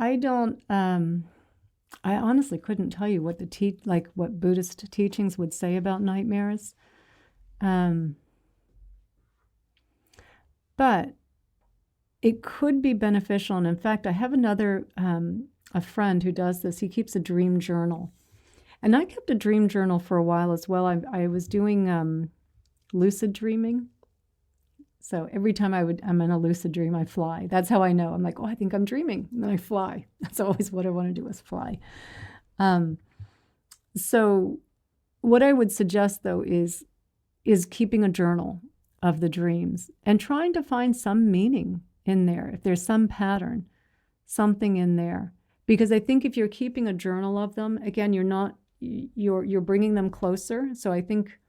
Speaker 1: I don't, I honestly couldn't tell you what what Buddhist teachings would say about nightmares. But it could be beneficial. And in fact, I have another, a friend who does this. He keeps a dream journal. And I kept a dream journal for a while as well. I was doing lucid dreaming. So every time I'm in a lucid dream, I fly. That's how I know. I'm like, oh, I think I'm dreaming. And then I fly. That's always what I want to do, is fly. So what I would suggest, though, is keeping a journal of the dreams and trying to find some meaning in there. If there's some pattern, something in there. Because I think if you're keeping a journal of them, again, you're bringing them closer. So I think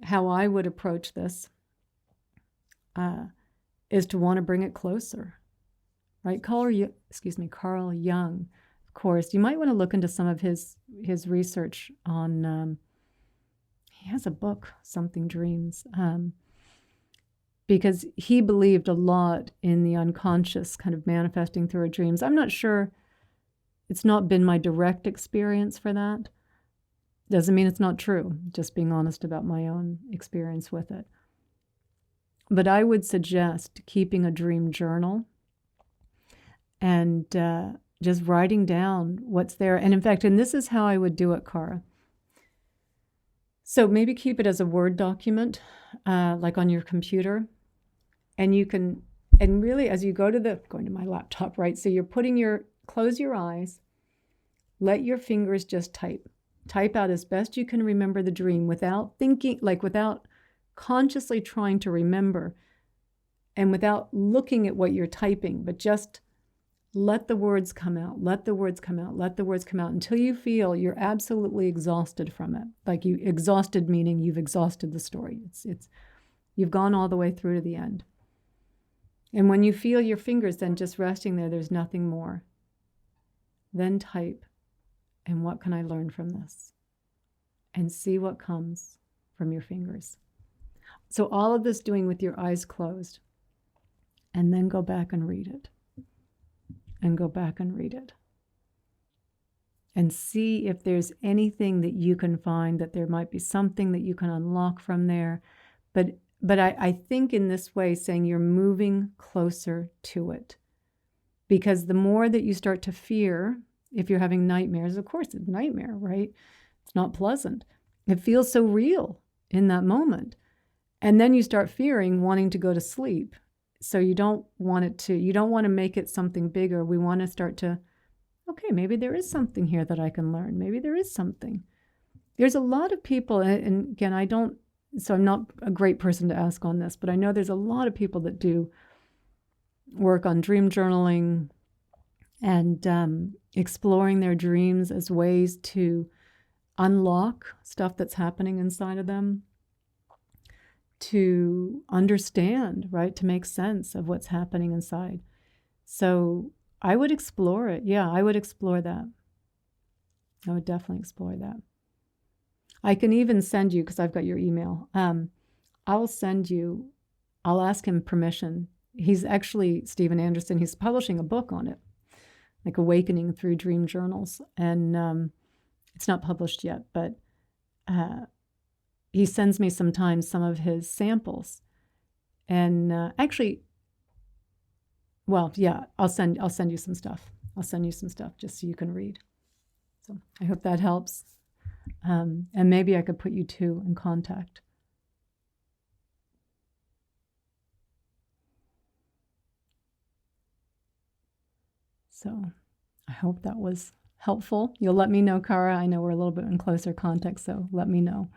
Speaker 1: how I would approach this is to want to bring it closer, right? Carl Jung, of course. You might want to look into some of his research on he has a book, Something Dreams, because he believed a lot in the unconscious kind of manifesting through our dreams. I'm not sure, it's not been my direct experience for that. Doesn't mean it's not true, just being honest about my own experience with it. But I would suggest keeping a dream journal and just writing down what's there. And in fact, and this is how I would do it, Cara. So maybe keep it as a Word document, like on your computer. And you can, and really as you going to my laptop, right? So you're close your eyes, let your fingers just type out as best you can remember the dream without thinking, like without consciously trying to remember and without looking at what you're typing, but just let the words come out, let the words come out, let the words come out until you feel you're absolutely exhausted from it. Like exhausted meaning you've exhausted the story. It's you've gone all the way through to the end. And when you feel your fingers then just resting there, there's nothing more. Then type, and what can I learn from this? And see what comes from your fingers. So all of this doing with your eyes closed, and then go back and read it. And go back and read it. And see if there's anything that you can find, that there might be something that you can unlock from there. But I think in this way, saying you're moving closer to it. Because the more that you start to fear, if you're having nightmares, of course it's a nightmare, right? It's not pleasant. It feels so real in that moment. And then you start fearing, wanting to go to sleep. So you don't want to make it something bigger. We want to start to, okay, maybe there is something here that I can learn. Maybe there is something. There's a lot of people, and again, I'm not a great person to ask on this, but I know there's a lot of people that do work on dream journaling and exploring their dreams as ways to unlock stuff that's happening inside of them, to understand, right? To make sense of what's happening inside. So I would explore it. Yeah, I would explore that. I would definitely explore that. I can even send you, because I've got your email. I'll ask him permission. He's actually, Stephen Anderson, he's publishing a book on it, like Awakening Through Dream Journals. And it's not published yet, but he sends me sometimes some of his samples. And I'll send you some stuff. I'll send you some stuff just so you can read. So I hope that helps. And maybe I could put you two in contact. So I hope that was helpful. You'll let me know, Cara. I know we're a little bit in closer contact, so let me know.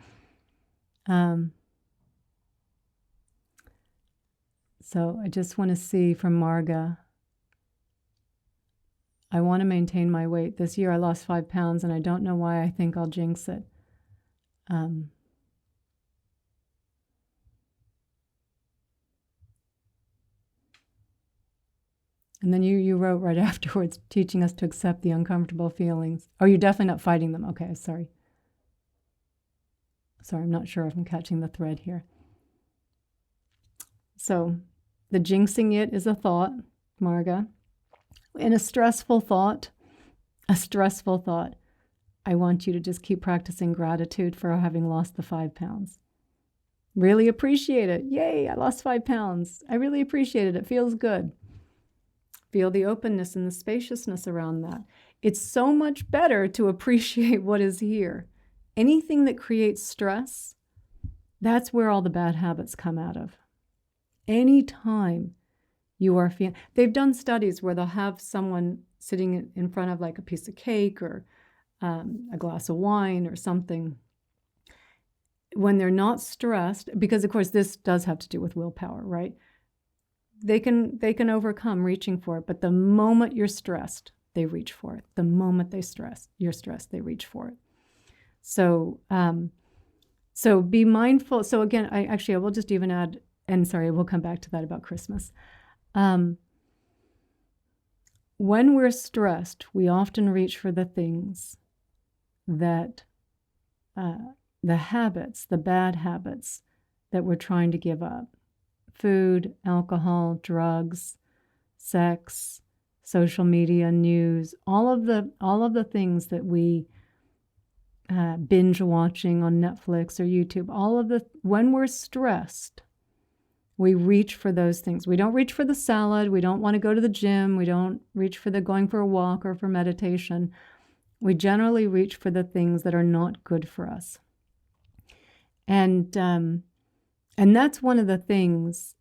Speaker 1: So I just want to see from Marga. I want to maintain my weight. This year I lost 5 pounds and I don't know why I think I'll jinx it. And then you wrote right afterwards, teaching us to accept the uncomfortable feelings. Oh, you're definitely not fighting them. Okay, sorry. Sorry, I'm not sure if I'm catching the thread here. So the jinxing it is a thought, Marga. And a stressful thought, I want you to just keep practicing gratitude for having lost the 5 pounds. Really appreciate it. Yay, I lost 5 pounds. I really appreciate it. It feels good. Feel the openness and the spaciousness around that. It's so much better to appreciate what is here. Anything that creates stress, that's where all the bad habits come out of. Anytime you are feeling, they've done studies where they'll have someone sitting in front of like a piece of cake or a glass of wine or something. When they're not stressed, because of course this does have to do with willpower, right? They can overcome reaching for it, but the moment you're stressed, they reach for it. The moment you're stressed, they reach for it. So be mindful. So again, I will just even add, and sorry, we'll come back to that about Christmas. When we're stressed, we often reach for the things that the habits, the bad habits that we're trying to give up. Food, alcohol, drugs, sex, social media, news, all of the things that we binge watching on Netflix or YouTube, when we're stressed, we reach for those things. We don't reach for the salad. We don't want to go to the gym. We don't reach for the going for a walk or for meditation. We generally reach for the things that are not good for us. And that's one of the things,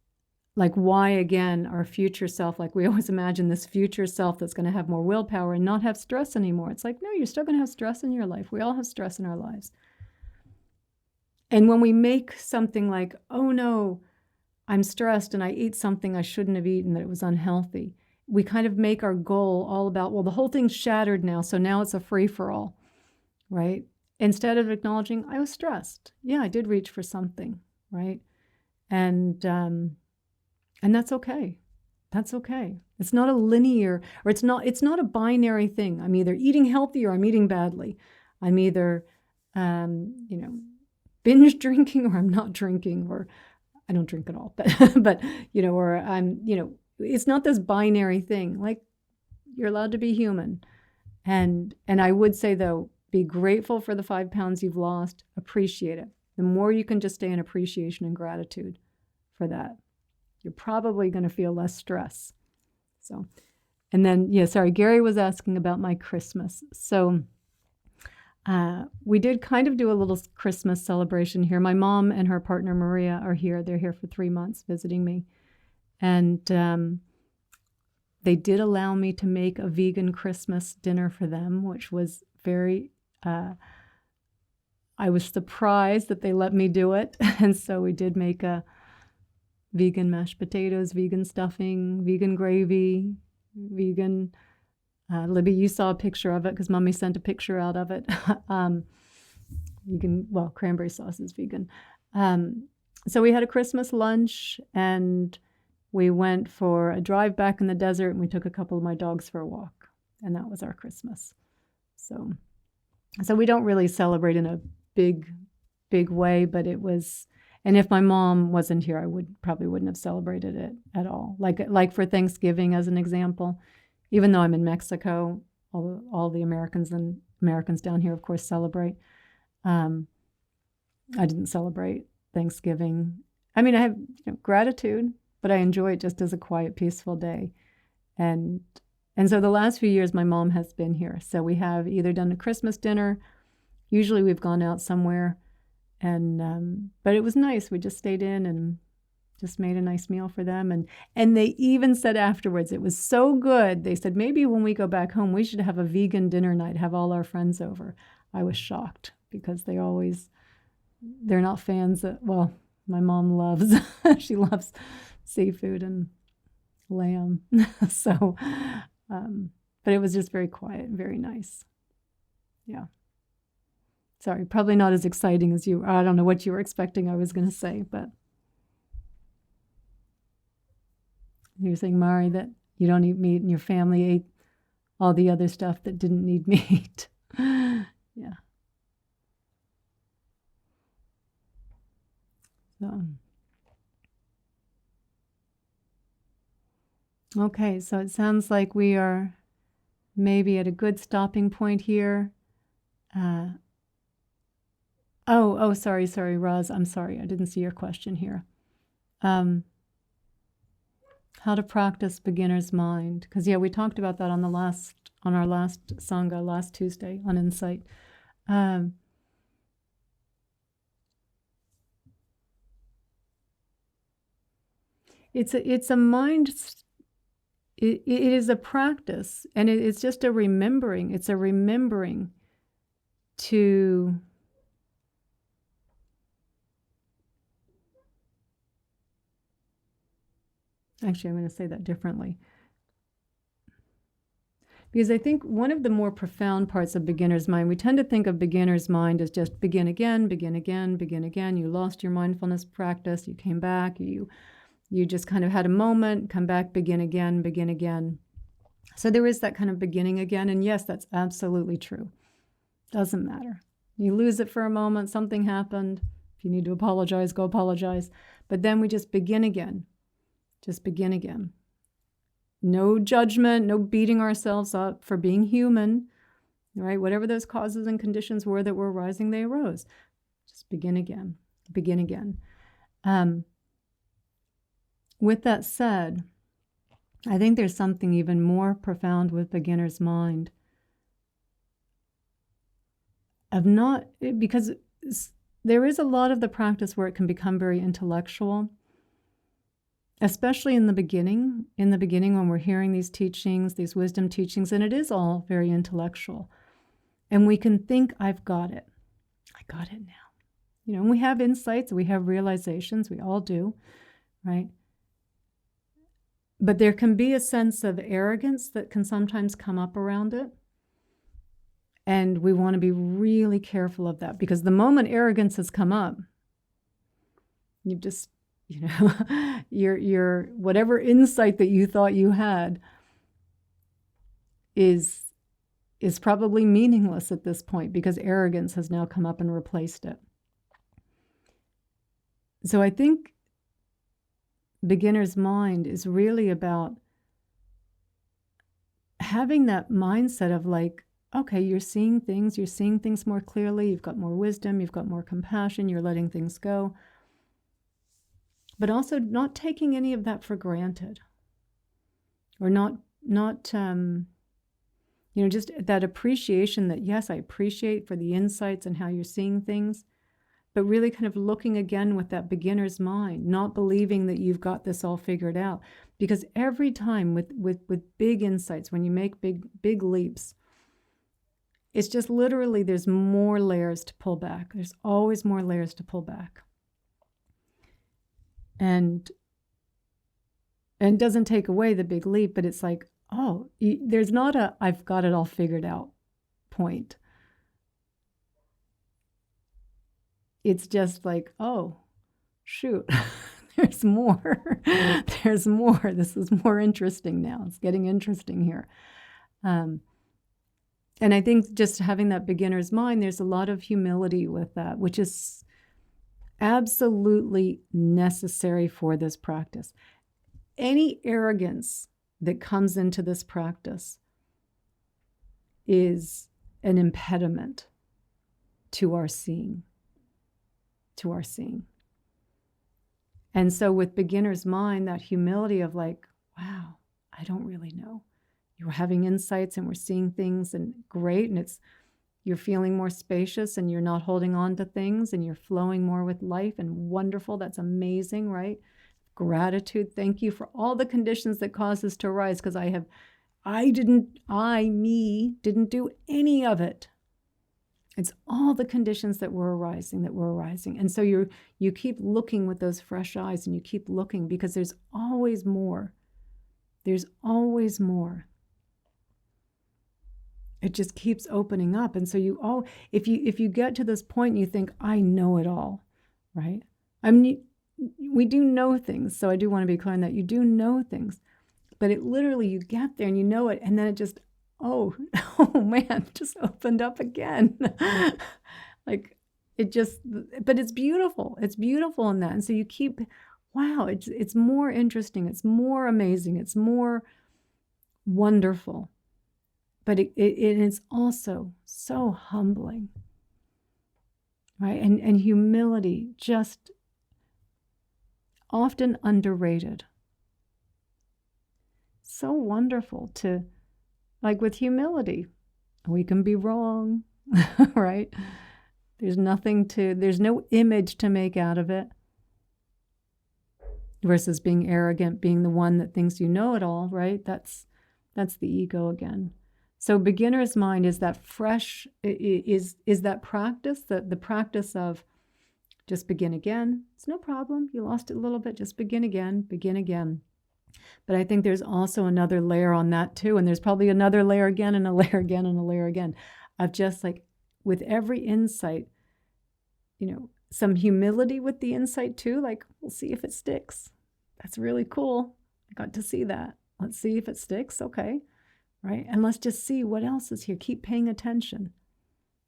Speaker 1: like why, again, our future self, like we always imagine this future self that's going to have more willpower and not have stress anymore. It's like, no, you're still going to have stress in your life. We all have stress in our lives. And when we make something like, oh no, I'm stressed and I ate something I shouldn't have eaten, that it was unhealthy, we kind of make our goal all about, well, the whole thing's shattered now, so now it's a free-for-all, right? Instead of acknowledging, I was stressed. Yeah, I did reach for something, right? And that's okay. That's okay. It's not a linear, or it's not a binary thing. I'm either eating healthy or I'm eating badly. I'm either, binge drinking or I'm not drinking, or I don't drink at all, but or I'm, it's not this binary thing. Like, you're allowed to be human. And I would say, though, be grateful for the 5 pounds you've lost. Appreciate it. The more you can just stay in appreciation and gratitude for that, you're probably going to feel less stress. So, and then, Gary was asking about my Christmas. So we did kind of do a little Christmas celebration here. My mom and her partner, Maria, are here. They're here for 3 months visiting me. And they did allow me to make a vegan Christmas dinner for them, which was very, I was surprised that they let me do it. And so we did make a vegan mashed potatoes, vegan stuffing, vegan gravy, vegan, Libby, you saw a picture of it because Mommy sent a picture out of it. Vegan, well, cranberry sauce is vegan. So we had a Christmas lunch and we went for a drive back in the desert and we took a couple of my dogs for a walk. And that was our Christmas. So we don't really celebrate in a big way, but it was, and if my mom wasn't here, I probably wouldn't have celebrated it at all. Like for Thanksgiving, as an example, even though I'm in Mexico, all the Americans down here, of course, celebrate. I didn't celebrate Thanksgiving. I mean, I have gratitude, but I enjoy it just as a quiet, peaceful day. And so the last few years, my mom has been here. So we have either done a Christmas dinner. Usually we've gone out somewhere. And but it was nice. We just stayed in and just made a nice meal for them. And they even said afterwards, it was so good. They said, maybe when we go back home, we should have a vegan dinner night, have all our friends over. I was shocked because they're not fans of, well, my mom loves, she loves seafood and lamb. So, but it was just very quiet and very nice. Yeah. Sorry, probably not as exciting as you. I don't know what you were expecting I was going to say, but you were saying, Mari, that you don't eat meat and your family ate all the other stuff that didn't need meat. Yeah. So. Okay, so it sounds like we are maybe at a good stopping point here. Sorry, Roz. I'm sorry. I didn't see your question here. How to practice beginner's mind. Because, we talked about that on our last Sangha, last Tuesday on Insight. It's a mind, it is a practice, and it's just a remembering. It's a remembering to actually, I'm going to say that differently. Because I think one of the more profound parts of beginner's mind, we tend to think of beginner's mind as just begin again, begin again, begin again. You lost your mindfulness practice, you came back, you just kind of had a moment, come back, begin again, begin again. So there is that kind of beginning again. And yes, that's absolutely true. Doesn't matter. You lose it for a moment, something happened. If you need to apologize, go apologize. But then we just begin again. Just begin again. No judgment, no beating ourselves up for being human, right? Whatever those causes and conditions were that were arising, they arose. Just begin again. Begin again. With that said, I think there's something even more profound with beginner's mind because there is a lot of the practice where it can become very intellectual, especially in the beginning when we're hearing these teachings, these wisdom teachings, and it is all very intellectual. And we can think, I've got it. I got it now. And we have insights, we have realizations, we all do, right? But there can be a sense of arrogance that can sometimes come up around it. And we want to be really careful of that, because the moment arrogance has come up, you've just, your whatever insight that you thought you had is probably meaningless at this point, because arrogance has now come up and replaced it. So I think beginner's mind is really about having that mindset of like, okay, you're seeing things more clearly, you've got more wisdom, you've got more compassion, you're letting things go. But also not taking any of that for granted. Or not just that appreciation that, yes, I appreciate for the insights and how you're seeing things, but really kind of looking again with that beginner's mind, not believing that you've got this all figured out. Because every time with big insights, when you make big leaps, it's just literally there's more layers to pull back. There's always more layers to pull back. And it doesn't take away the big leap, but it's like, oh, there's not a I've got it all figured out point. It's just like, oh, shoot, there's more. There's more. This is more interesting now. It's getting interesting here. And I think just having that beginner's mind, there's a lot of humility with that, which is absolutely necessary for this practice. Any arrogance that comes into this practice is an impediment to our seeing. And so with beginner's mind, that humility of like, wow, I don't really know. You're having insights and we're seeing things, and great, and you're feeling more spacious and you're not holding on to things and you're flowing more with life, and wonderful. That's amazing, right? Gratitude. Thank you for all the conditions that cause this to arise, because I didn't do any of it. It's all the conditions that were arising. And so you keep looking with those fresh eyes, and you keep looking, because there's always more. There's always more. It just keeps opening up. And so if you get to this point and you think, I know it all, right? I mean, we do know things. So I do want to be clear on that. You do know things, but it literally, you get there and you know it. And then it just, oh man, just opened up again. Like it just, but it's beautiful. It's beautiful in that. And so you keep, wow, it's more interesting. It's more amazing. It's more wonderful. But it's also so humbling, right? And humility, just often underrated. So wonderful to, like with humility, we can be wrong, right? There's no image to make out of it. Versus being arrogant, being the one that thinks you know it all, right? That's the ego again. So beginner's mind is that fresh, is that practice, the practice of just begin again. It's no problem. You lost it a little bit. Just begin again. But I think there's also another layer on that too. And there's probably another layer again and a layer again and a layer again of just like with every insight, some humility with the insight too. Like, we'll see if it sticks. That's really cool. I got to see that. Let's see if it sticks. Okay. Right? And let's just see what else is here. Keep paying attention.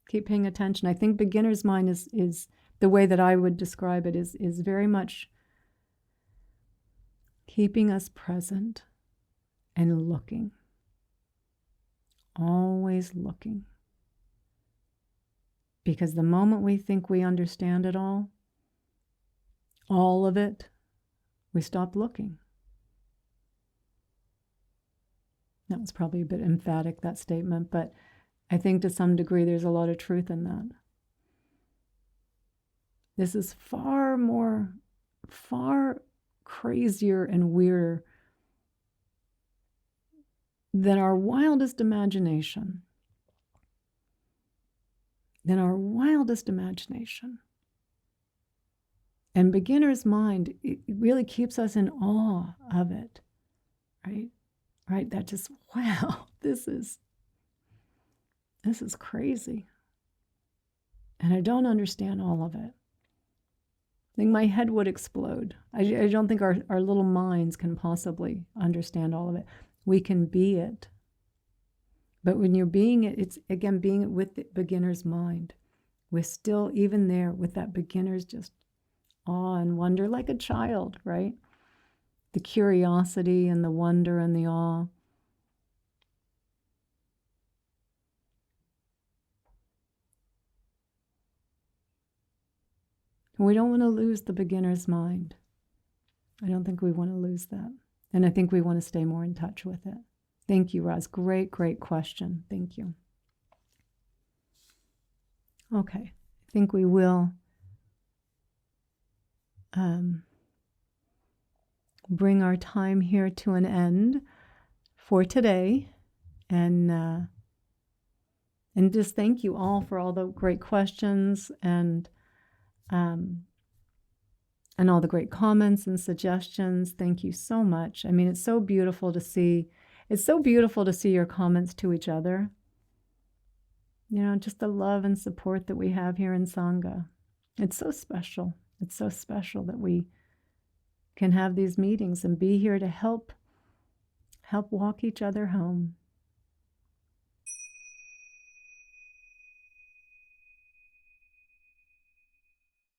Speaker 1: Keep paying attention. I think beginner's mind is the way that I would describe it is very much keeping us present and looking. Always looking. Because the moment we think we understand it all of it, we stop looking. That was probably a bit emphatic, that statement, but I think to some degree there's a lot of truth in that. This is far crazier and weirder than our wildest imagination. And beginner's mind, it really keeps us in awe of it, right? Right? That just, wow, this is crazy. And I don't understand all of it. I think my head would explode. I don't think our little minds can possibly understand all of it. We can be it. But when you're being it, it's, again, being it with the beginner's mind. We're still, even there, with that beginner's just awe and wonder, like a child, right? The curiosity and the wonder and the awe. We don't want to lose the beginner's mind. I don't think we want to lose that. And I think we want to stay more in touch with it. Thank you, Roz. Great question. Thank you. Okay, I think we will bring our time here to an end for today. And just thank you all for all the great questions and all the great comments and suggestions. Thank you so much. I mean, it's so beautiful to see. It's so beautiful to see your comments to each other. You know, just the love and support that we have here in Sangha. It's so special. It's so special that we can have these meetings and be here to help walk each other home.